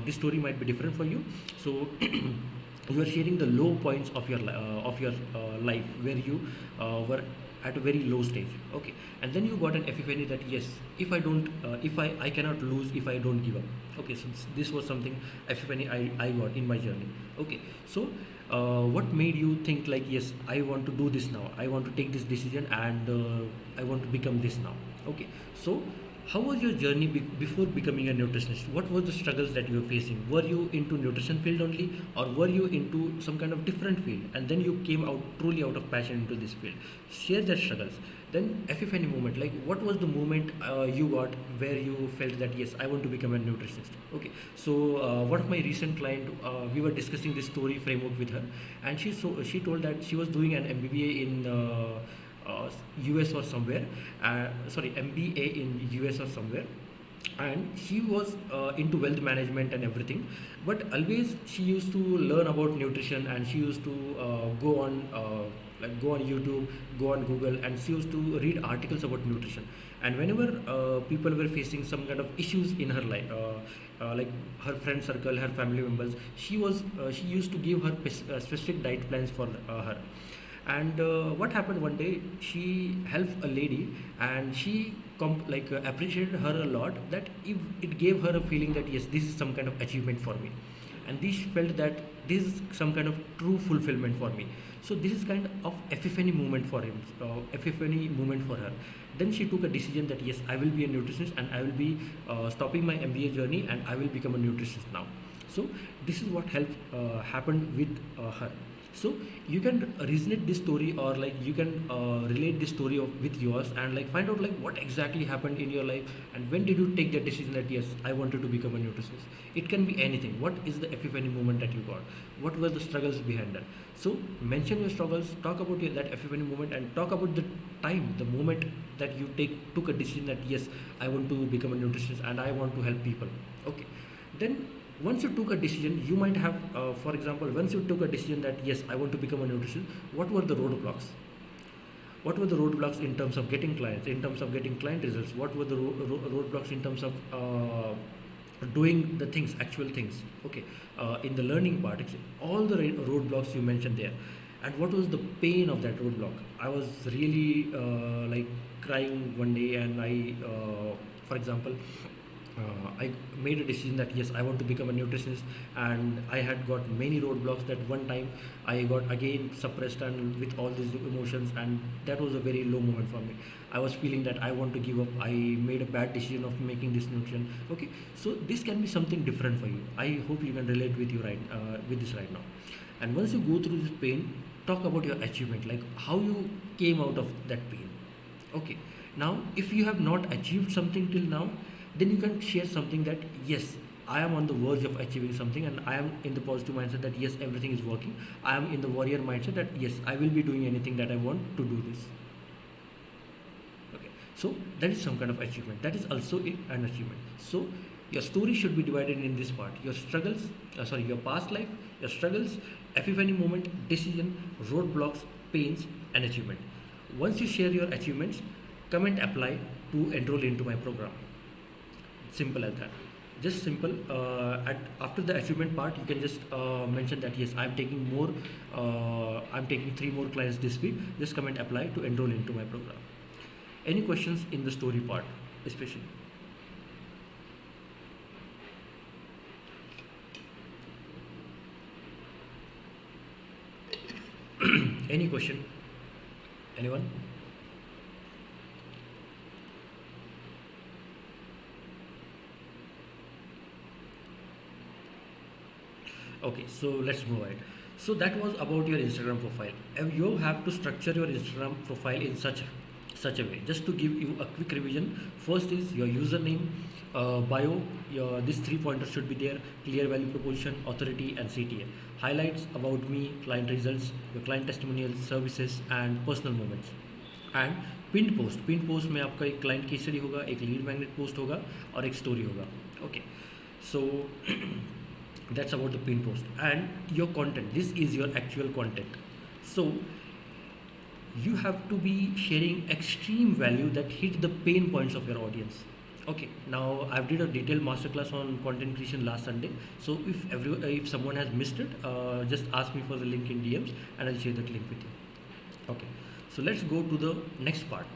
This story might be different for you. So you are sharing the low points of your life where you were at a very low stage. Okay, and then you got an epiphany that yes, if I don't if I cannot lose if I don't give up. Okay, so this was something epiphany I got in my journey. Okay, so what made you think like yes, I want to do this now, I want to take this decision, and I want to become this now? Okay, so how was your journey before becoming a nutritionist? What were the struggles that you were facing? Were you into nutrition field only, or were you into some kind of different field, and then you came out truly out of passion into this field? Share their struggles. Then epiphany moment, like what was the moment you got where you felt that yes, I want to become a nutritionist? Okay, so one of my recent client, we were discussing this story framework with her, and she told that she was doing an MBBA in US or somewhere, sorry, MBA in US or somewhere, and she was into wealth management and everything, but always she used to learn about nutrition, and she used to go on YouTube, go on Google, and she used to read articles about nutrition. And whenever people were facing some kind of issues in her life, like her friend circle, her family members, she used to give her specific diet plans for her. And what happened one day, she helped a lady, and she appreciated her a lot, that if it gave her a feeling that yes, this is some kind of achievement for me, and this felt that this is some kind of true fulfillment for me. So this is kind of epiphany moment for him, epiphany moment for her. Then she took a decision that yes, I will be a nutritionist, and I will be stopping my MBA journey, and I will become a nutritionist now. So this is what helped happened with her. So you can resonate this story, or like you can relate this story with yours, and like find out like what exactly happened in your life, and when did you take that decision that yes, I wanted to become a nutritionist. It can be anything. What is the epiphany moment that you got? What were the struggles behind that? So mention your struggles, talk about that epiphany moment, and talk about the time, the moment that you took a decision that yes, I want to become a nutritionist and I want to help people. Okay, then once you took a decision, you might have for example, once you took a decision that yes, I want to become a nutritionist, what were the roadblocks? What were the roadblocks in terms of getting clients, in terms of getting client results? What were the roadblocks in terms of doing the things, actual things? Okay, in the learning part, all the roadblocks you mentioned there. And what was the pain of that roadblock? I was really like crying one day, and I for example, I made a decision that yes, I want to become a nutritionist, and I had got many roadblocks. That one time I got again suppressed and with all these emotions, and that was a very low moment for me. I was feeling that I want to give up. I made a bad decision of making this nutrition. Okay, so this can be something different for you. I hope you can relate with you with this right now. And once you go through this pain, talk about your achievement, like how you came out of that pain. Okay, now if you have not achieved something till now, then you can share something that yes, I am on the verge of achieving something, and I am in the positive mindset that yes, everything is working. I am in the warrior mindset that yes, I will be doing anything that I want to do this. Okay, so that is some kind of achievement. That is also an achievement. So your story should be divided in this part: your struggles, your past life, your struggles, epiphany moment, decision, roadblocks, pains, and achievement. Once you share your achievements, comment apply to enroll into my program. Simple as that. Just simple. After the achievement part, you can just mention that yes, I'm taking more. I'm taking 3 more clients this week. Just comment apply to enroll into my program. Any questions in the story part, especially? Any question? Anyone? Okay, so let's move ahead. So that was about your Instagram profile. And you have to structure your Instagram profile in such a way. Just to give you a quick revision, first is your username, bio. These 3 pointers should be there: clear value proposition, authority, and CTA. Highlights about me, client results, your client testimonials, services, and personal moments. And pin post में आपका एक client case study होगा, एक lead magnet post होगा और एक story होगा. Okay, so that's about the pin post and your content. This is your actual content. So you have to be sharing extreme value that hit the pain points of your audience. Okay, now I've did a detailed masterclass on content creation last Sunday. So if someone has missed it, just ask me for the link in DMs and I'll share that link with you. Okay, so let's go to the next part.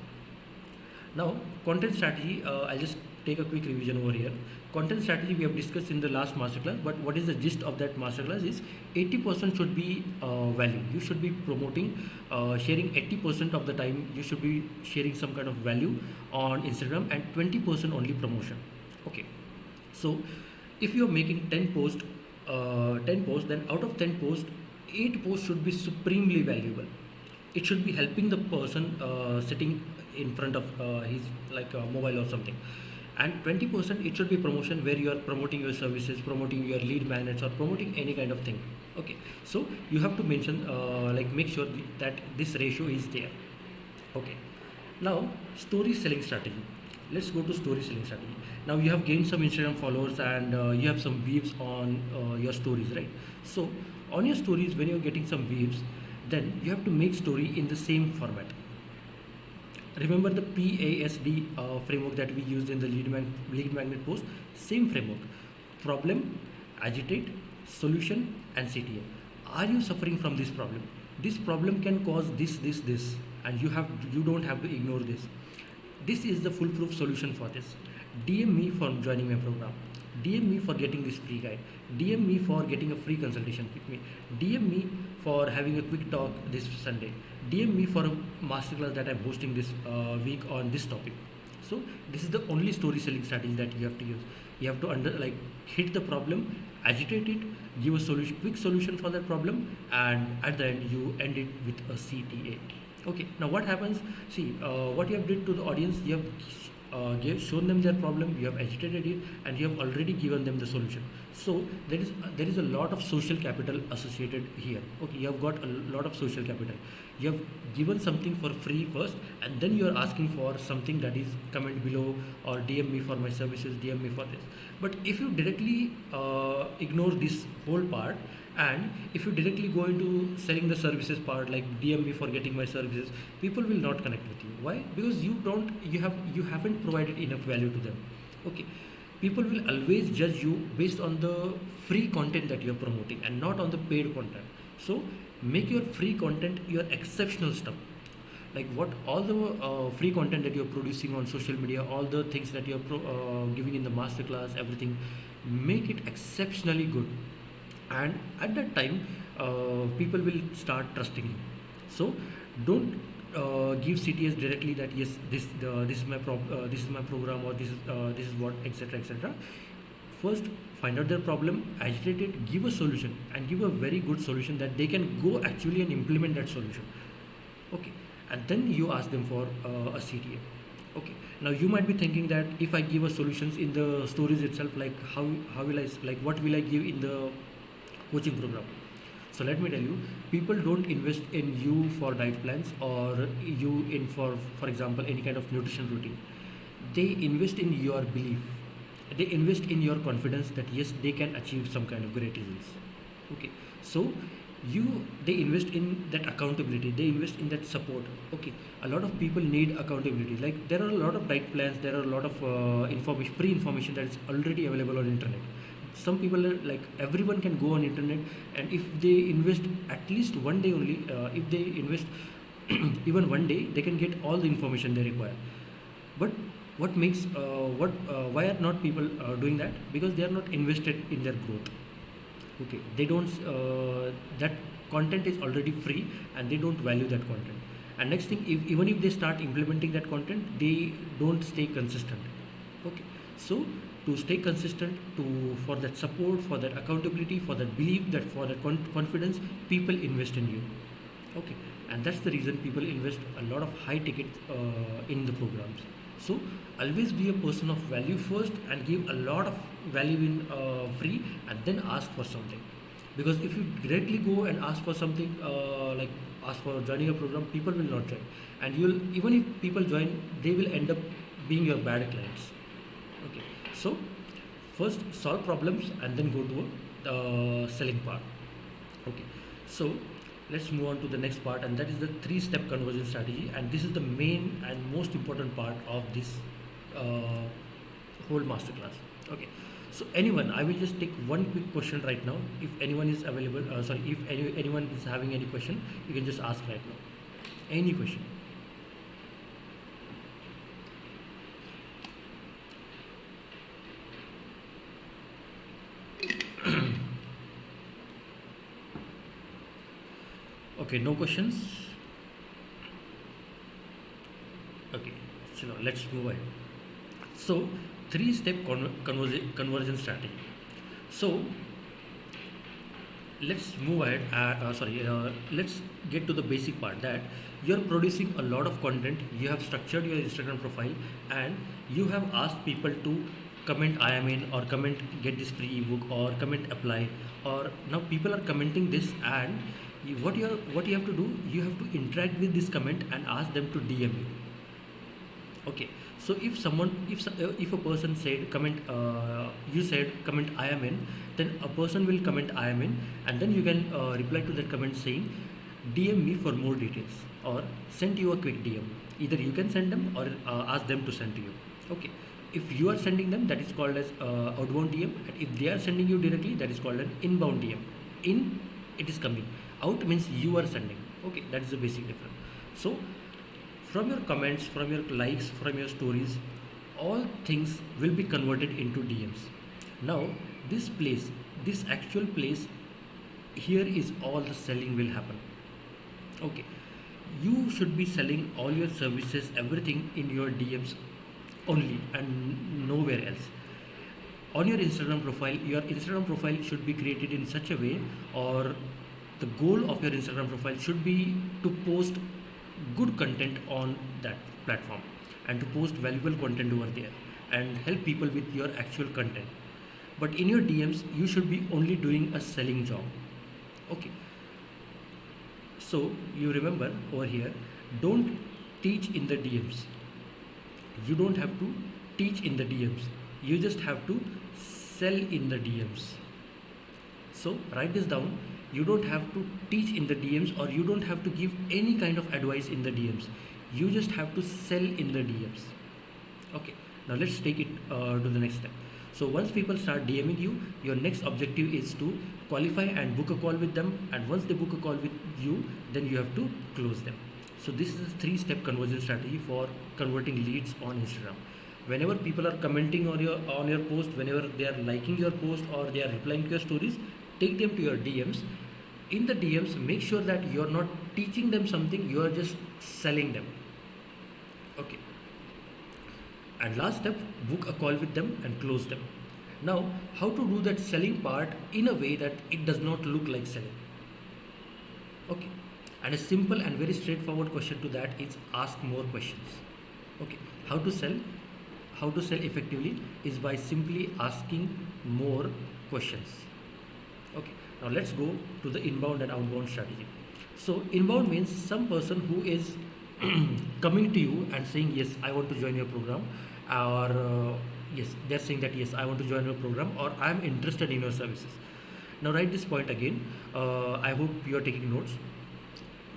Now, content strategy, I'll just take a quick revision over here. Content strategy we have discussed in the last masterclass, but what is the gist of that masterclass is 80% should be value. You should be promoting, sharing 80% of the time. You should be sharing some kind of value on Instagram, and 20% only promotion. Okay, so if you are making 10 posts, then out of 10 posts, 8 posts should be supremely valuable. It should be helping the person sitting in front of his like mobile or something, and 20% it should be promotion, where you are promoting your services, promoting your lead magnets, or promoting any kind of thing. Okay, so you have to mention like make sure that this ratio is there. Okay, now story selling strategy. Let's go to story selling strategy. Now you have gained some Instagram followers, and you have some views on your stories, right? So on your stories, when you're getting some views, then you have to make story in the same format. Remember the PASD framework that we used in the lead magnet post? Same framework: problem, agitate, solution, and CTA. Are you suffering from this problem? This problem can cause this, and you don't have to ignore this. This is the foolproof solution for this. DM me for joining my program. DM me for getting this free guide. DM me for getting a free consultation with me. DM me for having a quick talk this Sunday. DM me for a masterclass that I'm hosting this week on this topic. So this is the only story selling strategy that you have to use. You have to hit the problem, agitate it, give a quick solution for that problem, and at the end you end it with a CTA. Okay, now what happens? See, what you have did to the audience, you have shown them their problem, you have agitated it, and you have already given them the solution. So there is a lot of social capital associated here. Okay, you have got a lot of social capital. You have given something for free first, and then you are asking for something that is comment below or DM me for my services, DM me for this. But if you directly ignore this whole part, and if you directly go into selling the services part, like DM me for getting my services, people will not connect with you. Why? Because you haven't provided enough value to them. Okay, people will always judge you based on the free content that you are promoting and not on the paid content. So make your free content your exceptional stuff. like what all the free content that you're producing on social media, all the things that you're giving in the masterclass, everything, make it exceptionally good. And at that time, people will start trusting you. So don't give CTS directly that yes, this is my program, or this is what, etc., etc. First, find out their problem, agitate it, give a solution, and give a very good solution that they can go actually and implement that solution. Okay, and then you ask them for a CTA. Okay, now you might be thinking that if I give a solutions in the stories itself, like how will like what will I give in the coaching program? So let me tell you, people don't invest in you for diet plans, or you in for example any kind of nutrition routine. They invest in your belief, they invest in your confidence that yes, they can achieve some kind of great results. Okay, so you they invest in that accountability, they invest in that support. Okay, a lot of people need accountability. Like there are a lot of diet plans, there are a lot of information, free information that is already available on internet. Some people are like, everyone can go on internet, and if they invest at least one day only, if they invest even one day, they can get all the information they require. But what makes what why are not people doing that? Because they are not invested in their growth. Okay, they don't that content is already free, and they don't value that content. And next thing, if even if they start implementing that content, they don't stay consistent. Okay, so to stay consistent, to for that support, for that accountability, for that belief, that for that confidence, people invest in you. Okay, and that's the reason people invest a lot of high ticket in the programs. So always be a person of value first, and give a lot of value in free, and then ask for something. Because if you directly go and ask for something, like ask for joining a program, people will not join, and you'll, even if people join, they will end up being your bad clients. Okay, so first solve problems, and then go to a selling part. Okay, so let's move on to the next part, and that is the three-step conversion strategy. And this is the main and most important part of this uh, whole masterclass. Okay, so anyone, I will just take one quick question right now. If anyone is available, sorry, if anyone is having any question, you can just ask right now. Any question. Okay, no questions. Okay, so now let's move ahead. So, three-step conversion strategy. So, let's move ahead. Let's get to the basic part, that you're producing a lot of content. You have structured your Instagram profile, and you have asked people to comment I am in, or comment get this free ebook, or comment apply. Or now people are commenting this, and what you have to do, you have to interact with this comment and ask them to DM you. Okay, so if a person said comment, you said comment I am in, then a person will comment I am in, and then you can reply to that comment saying DM me for more details, or send you a quick DM. Either you can send them, or ask them to send to you. Okay, if you are sending them, that is called as outbound DM, and if they are sending you directly, that is called an inbound DM. In, it is coming, out means you are sending. Okay, that is the basic difference. So from your comments, from your likes, from your stories, all things will be converted into DMs. Now, this place, this actual place, here is all the selling will happen. Okay, you should be selling all your services, everything in your DMs only, and nowhere else. On your Instagram profile, your Instagram profile should be created in such a way, or the goal of your Instagram profile should be to post good content on that platform, and to post valuable content over there, and help people with your actual content. But in your DMs, you should be only doing a selling job. Okay, so you remember over here, don't teach in the DMs. You don't have to teach in the DMs, you just have to sell in the DMs. So write this down. You don't have to teach in the DMs, or you don't have to give any kind of advice in the DMs. You just have to sell in the DMs. Okay, now let's take it to the next step. So once people start DMing you, your next objective is to qualify and book a call with them. And once they book a call with you, then you have to close them. So this is a three-step conversion strategy for converting leads on Instagram. Whenever people are commenting on your post, whenever they are liking your post or they are replying to your stories, take them to your DMs. In the DMs, make sure that you are not teaching them something, you are just selling them. Okay. And last step, book a call with them and close them. Now, how to do that selling part in a way that it does not look like selling? Okay. And a simple and very straightforward question to that is ask more questions. Okay. How to sell? How to sell effectively is by simply asking more questions. Okay. Now let's go to the inbound and outbound strategy. So inbound means some person who is coming to you and saying yes, I want to join your program, or yes, they're saying that yes, I want to join your program, or I'm interested in your services. Now write this point again. I hope you are taking notes.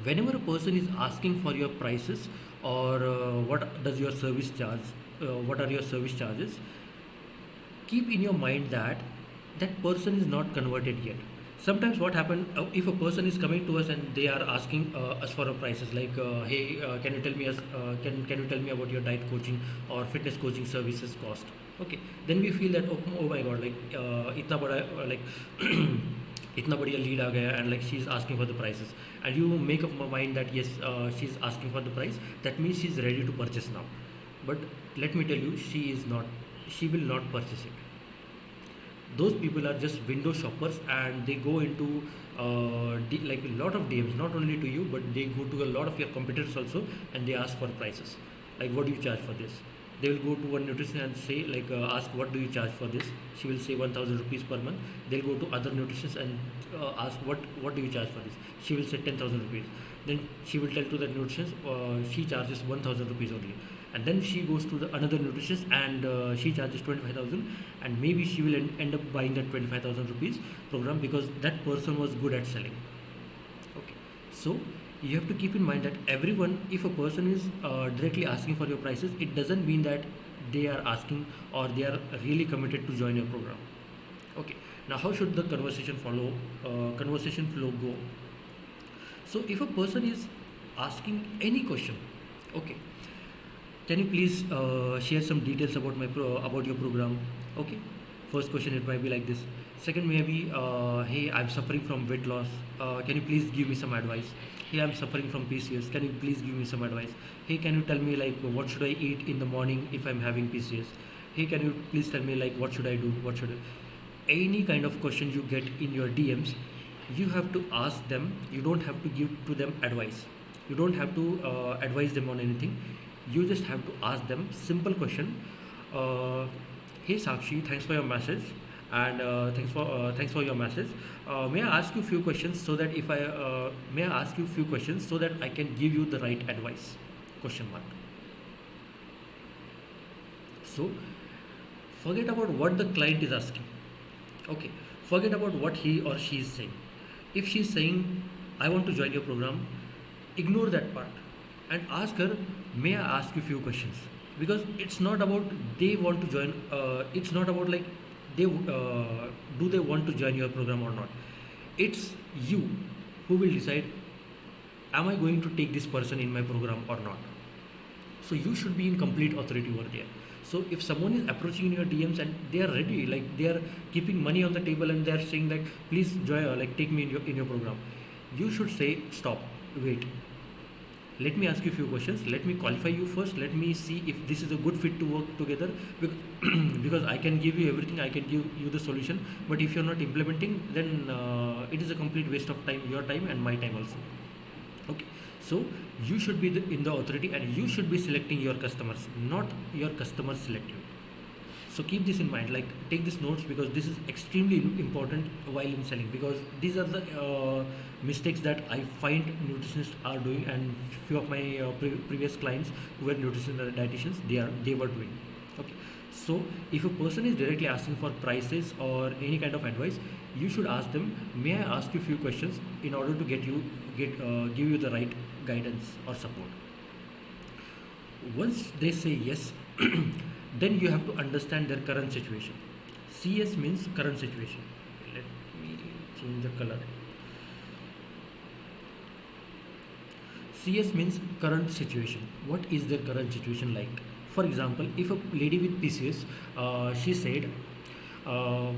Whenever a person is asking for your prices, or what does your service charge, what are your service charges, keep in your mind that that person is not converted yet. Sometimes what happen, if a person is coming to us and they are asking us for a prices, like hey, can you tell me about your diet coaching or fitness coaching services cost? Okay, then we feel that oh my god, like itna bada like इतना बढ़िया lead आ गया and like she is asking for the prices, and you make up my mind that yes, she is asking for the price, that means she is ready to purchase now. But let me tell you, she will not purchase it. Those people are just window shoppers, and they go into like a lot of DMs, not only to you, but they go to a lot of your competitors also, and they ask for prices, like what do you charge for this. They will go to one nutritionist and say like ask what do you charge for this. She will say 1000 rupees per month. They'll go to other nutritionists and ask what do you charge for this. She will say 10,000 rupees. Then she will tell to the nutritionist she charges 1000 rupees only, and then she goes to the another nutritionist and she charges 25,000, and maybe she will end up buying that 25,000 rupees program because that person was good at selling. Okay, so you have to keep in mind that everyone, if a person is directly asking for your prices, it doesn't mean that they are asking or they are really committed to join your program. Okay, now how should the conversation flow go? So if a person is asking any question, okay, can you please share some details about about your program? Okay, first question it might be like this. Second maybe, hey, I'm suffering from weight loss. Can you please give me some advice? Hey, I'm suffering from PCOS. Can you please give me some advice? Hey, can you tell me like what should I eat in the morning if I'm having PCOS? Hey, can you please tell me like what should I do? What should I? Any kind of question you get in your DMs, you have to ask them. You don't have to give to them advice. You don't have to advise them on anything. You just have to ask them simple question. Hey Sakshi, thanks for your message, and thanks for your message. May I ask you a few questions so that if I may I ask you a few questions so that I can give you the right advice? Question mark. So forget about what the client is asking. Okay, forget about what he or she is saying. If she is saying, I want to join your program, ignore that part and ask her, may I ask you a few questions? Because it's not about they want to join, it's not about like they do they want to join your program or not. It's you who will decide, am I going to take this person in my program or not? So you should be in complete authority over there. So if someone is approaching in your DMs and they are ready, like they are keeping money on the table and they are saying like, please join, like take me in your program, you should say, stop, wait. Let me ask you a few questions. Let me qualify you first. Let me see if this is a good fit to work together. Because I can give you everything, I can give you the solution. But if you're not implementing, then it is a complete waste of time, your time and my time also. Okay, so you should be in the authority, and you should be selecting your customers, not your customers select you. So keep this in mind, like take these notes, because this is extremely important while in selling, because these are the mistakes that I find nutritionists are doing, and few of my previous clients who were nutritionists and dietitians, they were doing. Okay, so if a person is directly asking for prices or any kind of advice, you should ask them, may I ask you a few questions in order to give you the right guidance or support. Once they say yes, then you have to understand their current situation. CS means current situation. Okay, let me change the color. CS means current situation. What is their current situation like? For example, if a lady with PCS, she said, uh,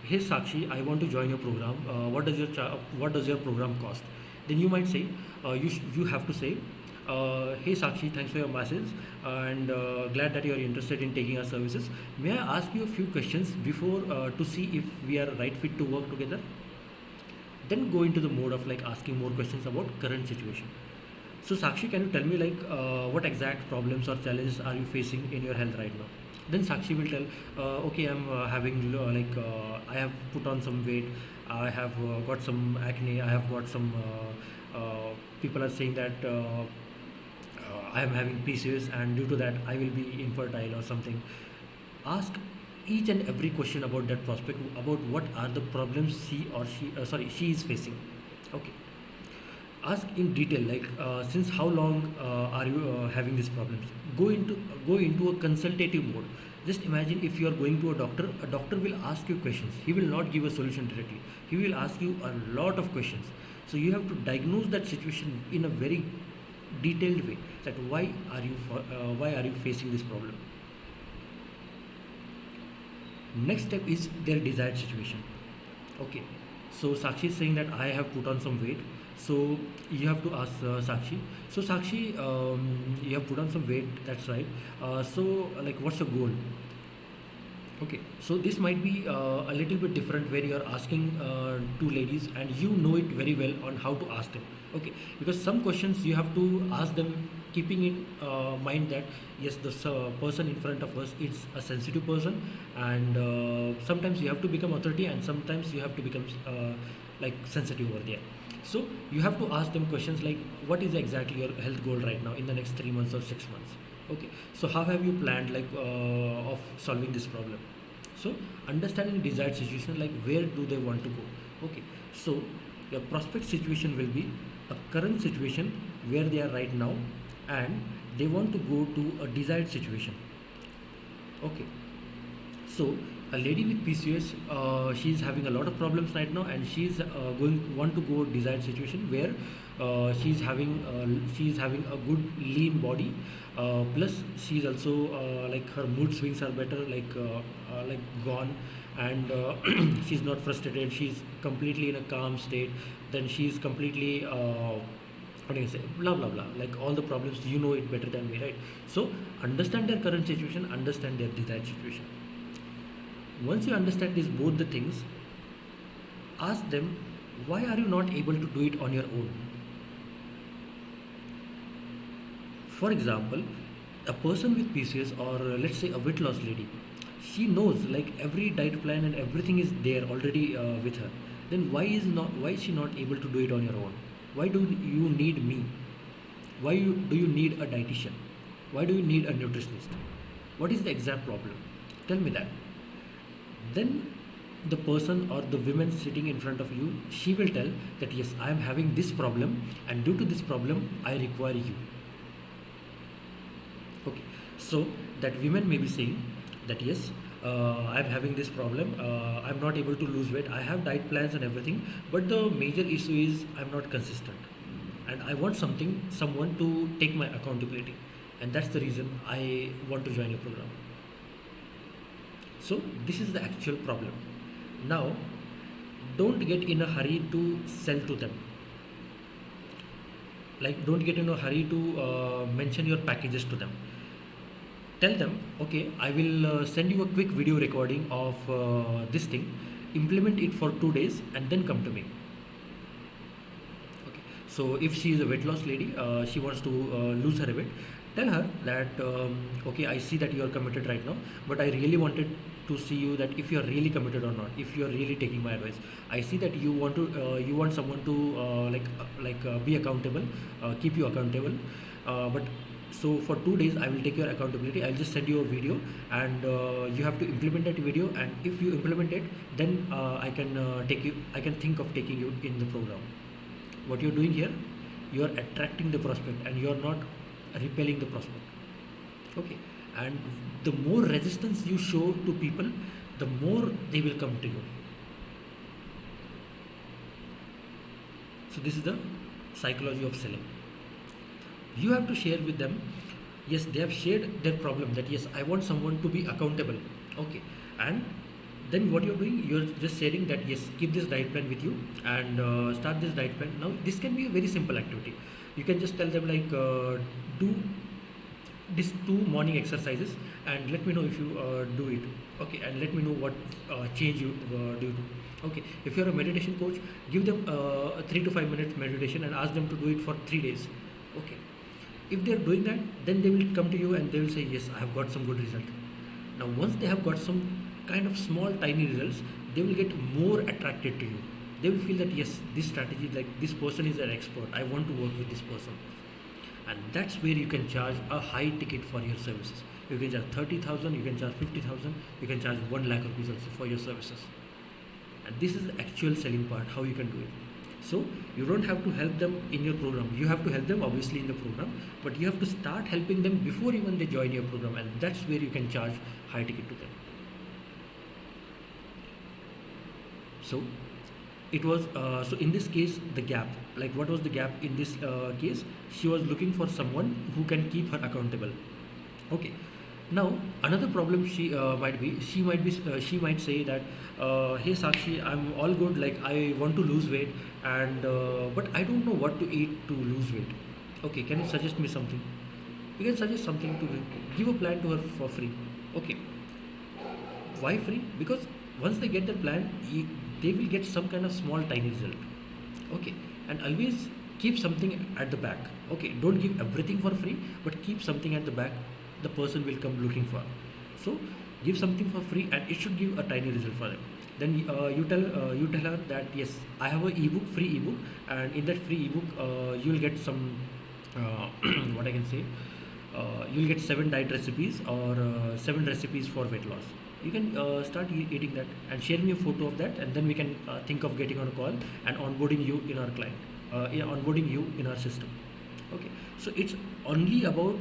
"Hey Sakshi, I want to join your program. What does your program cost?" Then you might say, you have to say, "Hey Sakshi, thanks for your message, and glad that you are interested in taking our services. May I ask you a few questions before to see if we are right fit to work together?" Then go into the mode of like asking more questions about current situation. So Sakshi, can you tell me like what exact problems or challenges are you facing in your health right now? Then Sakshi will tell, okay, I'm having I have put on some weight, I have got some acne, I have got some people are saying that I am having PCOS and due to that I will be infertile or something. Ask each and every question about that prospect, about what are the problems she is facing. Okay, ask in detail like since how long are you having these problems. Go into a consultative mode. Just imagine if you are going to a doctor will ask you questions. He will not give a solution directly. He will ask you a lot of questions. So you have to diagnose that situation in a very detailed way, that why are you facing this problem. Next step is their desired situation. Okay, so Sakshi is saying that I have put on some weight. So you have to ask Sakshi. So Sakshi, you have put on some weight. That's right. So like, what's your goal? Okay, so this might be a little bit different when you are asking two ladies and you know it very well on how to ask them. Okay, because some questions you have to ask them keeping in mind that yes, the person in front of us is a sensitive person, and sometimes you have to become authority and sometimes you have to become like sensitive over there. So you have to ask them questions like, what is exactly your health goal right now in the next 3 months or 6 months? Okay, so how have you planned like of solving this problem? So understanding desired situation, like where do they want to go? Okay, so your prospect situation will be a current situation where they are right now, and they want to go to a desired situation. Okay, so a lady with PCOS, she's having a lot of problems right now, and she's going want to go desired situation where she's having a good lean body, plus she's also like her mood swings are better, like gone, and she's not frustrated. She's completely in a calm state. Then she's completely. What do you say? Blah blah blah. Like all the problems, you know it better than me, right? So understand their current situation, understand their desired situation. Once you understand these both the things, ask them, why are you not able to do it on your own? For example, a person with PCOS, or let's say a weight loss lady, she knows like every diet plan and everything is there already with her. Then why is she not able to do it on your own? Why do you need me? Do you need a dietitian? Why do you need a nutritionist? What is the exact problem? Tell me that. Then the person or the woman sitting in front of you, she will tell that yes, I am having this problem, and due to this problem I require you. Okay, so that women may be saying that yes, I'm having this problem, I'm not able to lose weight, I have diet plans and everything, but the major issue is I'm not consistent, and I want someone to take my accountability, and that's the reason I want to join your program. So this is the actual problem. Now, don't get in a hurry to sell to them. Like, don't get in a hurry to mention your packages to them. Tell them, okay, I will send you a quick video recording of this thing. Implement it for 2 days and then come to me. Okay. So if she is a weight loss lady, she wants to lose her weight. Tell her that okay, I see that you are committed right now, but I really wanted to see you that if you are really committed or not, if you are really taking my advice. I see that you want someone to be accountable, keep you accountable, but so for 2 days I will take your accountability. I'll just send you a video, and you have to implement that video, and if you implement it, then I can think of taking you in the program. What you're doing here, you are attracting the prospect and you are not repelling the prospect. Okay, and the more resistance you show to people, the more they will come to you. So this is the psychology of selling. You have to share with them, yes, they have shared their problem, that yes, I want someone to be accountable. Okay, and then what you're doing, you're just sharing that yes, keep this diet plan with you, and start this diet plan. Now this can be a very simple activity. You can just tell them like, do these two morning exercises and let me know if you do it. Okay, and let me know what change you do. Okay, if you're a meditation coach, give them 3 to 5 minutes meditation and ask them to do it for 3 days. Okay, if they're doing that, then they will come to you and they will say yes, I have got some good result. Now once they have got some kind of small tiny results, they will get more attracted to you. They will feel that yes, this strategy, like this person is an expert, I want to work with this person. And that's where you can charge a high ticket for your services. You can charge 30,000, you can charge 50,000, you can charge 1 lakh rupees also for your services. And this is the actual selling part, how you can do it. So you don't have to help them in your program. You have to help them obviously in the program, but you have to start helping them before even they join your program, and that's where you can charge high ticket to them. So it was so in this case, the gap, like what was the gap in this case? She was looking for someone who can keep her accountable. Okay, now another problem she might say that, hey Sakshi, I'm all good, like I want to lose weight, and but I don't know what to eat to lose weight. Okay, can you suggest me something? You can suggest something to her. Give a plan to her for free. Okay, why free? Because once they get the plan, they will get some kind of small tiny result. Okay, and always keep something at the back. Okay, don't give everything for free, but keep something at the back, the person will come looking for. So give something for free and it should give a tiny result for them. Then you tell her that yes, I have a ebook, free ebook, and in that free ebook you will get some what I can say, you'll get 7 diet recipes or 7 recipes for weight loss. You can start eating that and share me a photo of that, and then we can think of getting on a call and onboarding you in our client, onboarding you in our system. Okay, so it's only about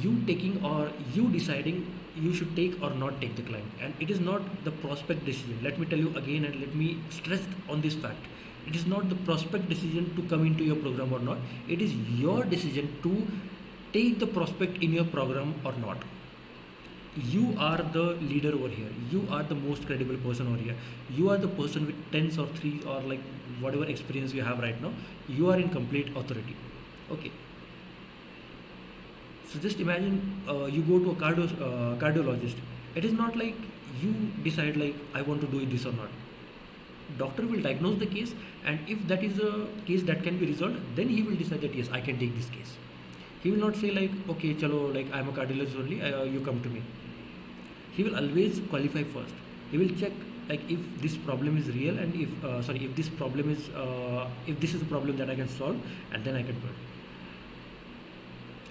you taking or you deciding you should take or not take the client, and it is not the prospect decision. Let me tell you again, and let me stress on this fact, it is not the prospect decision to come into your program or not. It is your decision to take the prospect in your program or not. You are the leader over here, you are the most credible person over here, you are the person with tens or 3 or like whatever experience you have right now, you are in complete authority. Okay, so just imagine you go to a cardiologist. It is not like you decide like I want to do this or not. Doctor will diagnose the case, and if that is a case that can be resolved, then he will decide that yes, I can take this case. He will not say like, okay chalo, like I'm a cardiologist only, you come to me. He will always qualify first. He will check like if this problem is real, and if this problem is if this is a problem that I can solve, and then I can do it.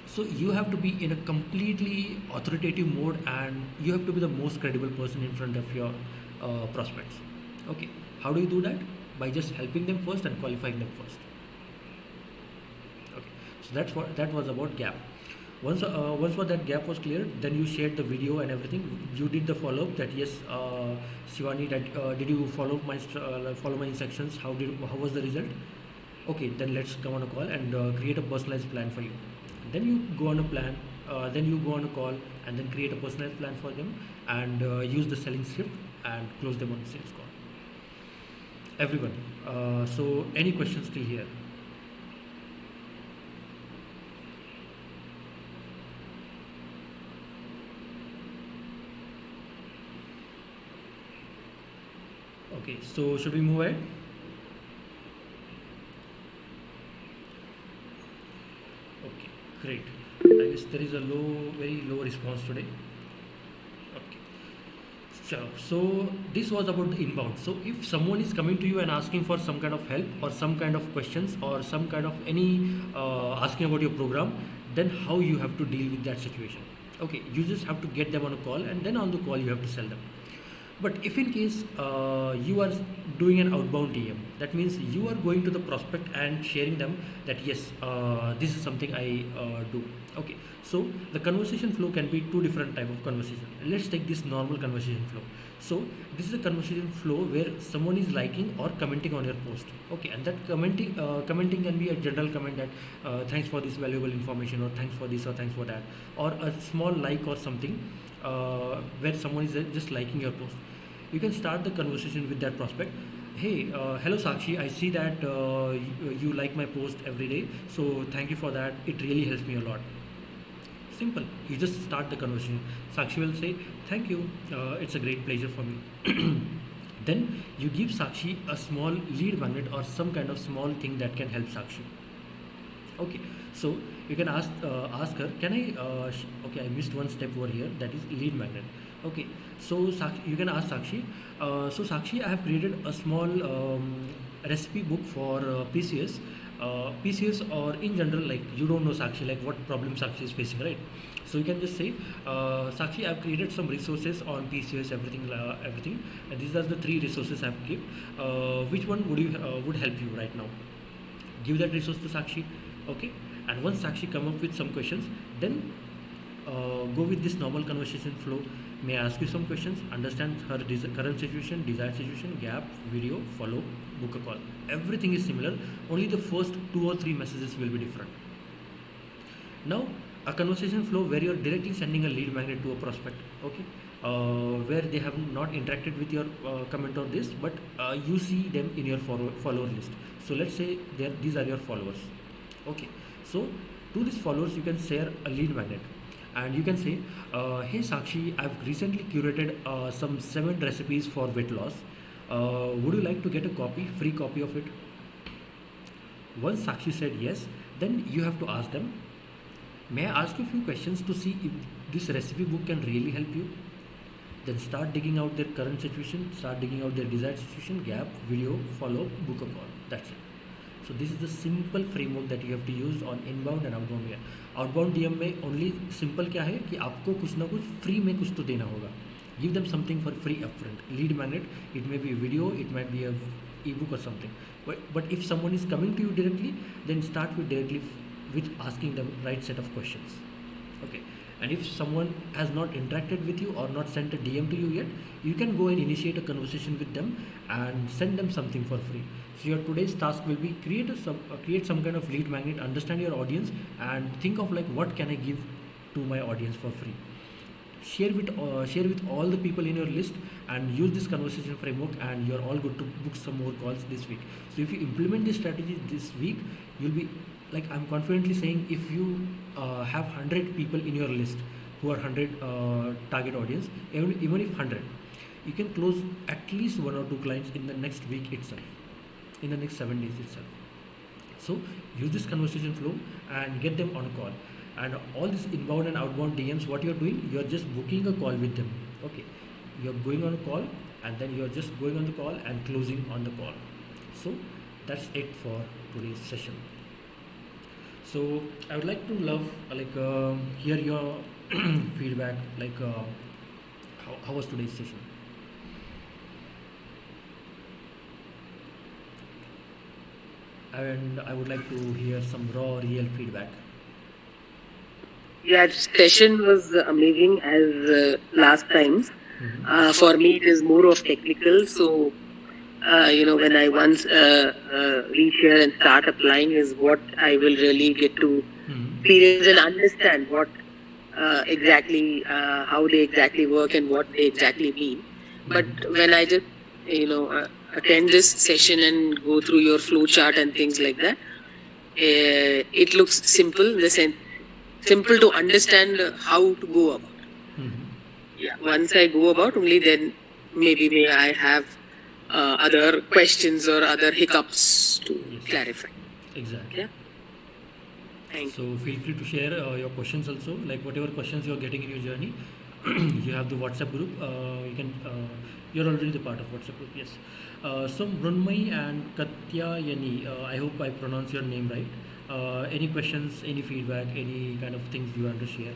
So you have to be in a completely authoritative mode, and you have to be the most credible person in front of your prospects. Okay, how do you do that? By just helping them first and qualifying them first. Okay, so that was about gap. Once that gap was cleared, then you shared the video and everything. You did the follow up that yes, Shivani, that did you follow my instructions? How was the result? Okay, then let's come on a call and create a personalized plan for you. Then you go on a plan, then you go on a call, and then create a personalized plan for them, and use the selling script and close them on the sales call. Everyone. So any questions still here? Okay, so should we move ahead? Okay, great. I guess there is a very low response today. Okay, sure. So this was about the inbound. So if someone is coming to you and asking for some kind of help or some kind of questions or some kind of any asking about your program, then how you have to deal with that situation? Okay, you just have to get them on a call, and then on the call you have to sell them. But if in case you are doing an outbound DM, that means you are going to the prospect and sharing them that yes, this is something I do. Okay, so the conversation flow can be two different type of conversation. Let's take this normal conversation flow. So this is a conversation flow where someone is liking or commenting on your post. Okay, and that commenting can be a general comment that thanks for this valuable information, or thanks for this, or thanks for that, or a small like or something where someone is just liking your post. You can start the conversation with that prospect. Hey, hello Sakshi, I see that you like my post every day, so thank you for that. It really helps me a lot. Simple. You just start the conversation. Sakshi will say, thank you, it's a great pleasure for me. Then you give Sakshi a small lead magnet or some kind of small thing that can help Sakshi. Okay, so you can ask her, can I? Okay, I missed one step over here. That is lead magnet. Okay, so you can ask Sakshi. So Sakshi, I have created a small recipe book for PCS. PCS or in general, like you don't know Sakshi, like what problem Sakshi is facing, right? So you can just say, Sakshi, I've created some resources on PCS, everything. And these are the three resources I've kept. Which one would help you right now? Give that resource to Sakshi. Okay, and once Sakshi come up with some questions, then go with this normal conversation flow. May I ask you some questions? Understand her current situation, desired situation, gap, video, follow, book a call. Everything is similar. Only the first 2 or 3 messages will be different. Now, a conversation flow where you're directly sending a lead magnet to a prospect. Okay, where they have not interacted with your comment on this, but you see them in your follower list. So let's say these are your followers. Okay, so to these followers you can share a lead magnet, and you can say, hey Sakshi, I've recently curated some 7 recipes for weight loss. Would you like to get a free copy of it? Once Sakshi said yes, then you have to ask them, may I ask you a few questions to see if this recipe book can really help you? Then start digging out their current situation, start digging out their desired situation, gap, video, follow, book a call. That's it. So this is the simple framework that you have to use on inbound and outbound DM. Outbound DM में only simple क्या है कि आपको कुछ ना कुछ free में कुछ तो देना होगा. Give them something for free upfront. Lead magnet, it may be a video, it might be a ebook or something. But if someone is coming to you directly, then start with asking them right set of questions. Okay. And if someone has not interacted with you or not sent a DM to you yet, you can go and initiate a conversation with them and send them something for free. So your today's task will be create some kind of lead magnet, understand your audience, and think of like what can I give to my audience for free. Share with all the people in your list and use this conversation framework, and you're all good to book some more calls this week. So if you implement this strategy this week, you'll be like, I'm confidently saying, if you have 100 people in your list who are 100 target audience, even if 100, you can close at least 1 or 2 clients in the next week itself, in the next 7 days itself. So use this conversation flow and get them on a call. And all this inbound and outbound DMs, what you're doing, you're just booking a call with them. Okay, you're going on a call, and then you're just going on the call and closing on the call. So that's it for today's session. So I would like to hear your feedback, how was today's session? And I would like to hear some raw, real feedback. Yeah, the session was amazing as last time. For me, it is more of technical. So, when I once reach here and start applying is what I will really get to experience and understand what exactly, how they exactly work and what they exactly mean. But when I just, attend this session and go through your flow chart and things like that, it looks simple in the sense, simple to understand how to go about. Yeah, once I go about, only then maybe may I have other questions or other hiccups to clarify. Exactly. Yeah. Thank you. So feel free to share your questions also, like whatever questions you're getting in your journey. You have the WhatsApp group. You're already the part of WhatsApp group. Yes. So Mrunmai and Katyayani, I hope I pronounce your name right. Any questions, any feedback, any kind of things you want to share?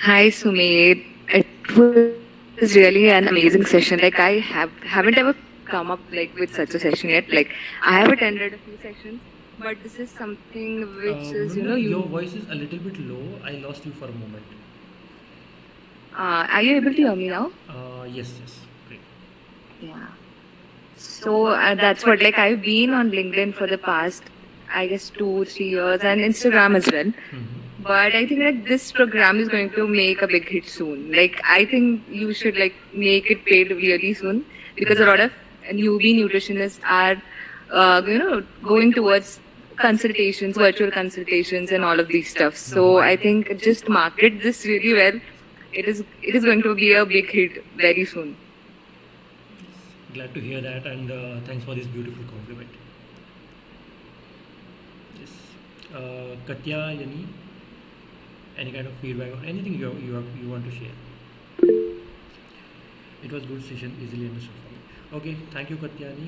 Hi Sumedh, it was It's really an amazing session. Like I haven't ever come up like with such a session yet. Like I have attended a few sessions, but this is something which is Mrunal, your unique. voice is a little bit low. I lost you for a moment. Are you able to hear me now? Yes, yes, great. Yeah. So that's what, like, I've been on LinkedIn for the past, I guess, 2, 3 years, and Instagram as well. But I think that this program is going to make a big hit soon. Like, I think you should like make it paid really soon because a lot of newbie nutritionists are, going towards consultations, virtual consultations, and all of these stuff. So I think just market this really well. It is going to be a big hit very soon. Glad to hear that, and thanks for this beautiful compliment. Yes. Katya, Yani, any kind of feedback or anything you want to share? It was good session, easily understood for me. Okay, thank you, Katyani.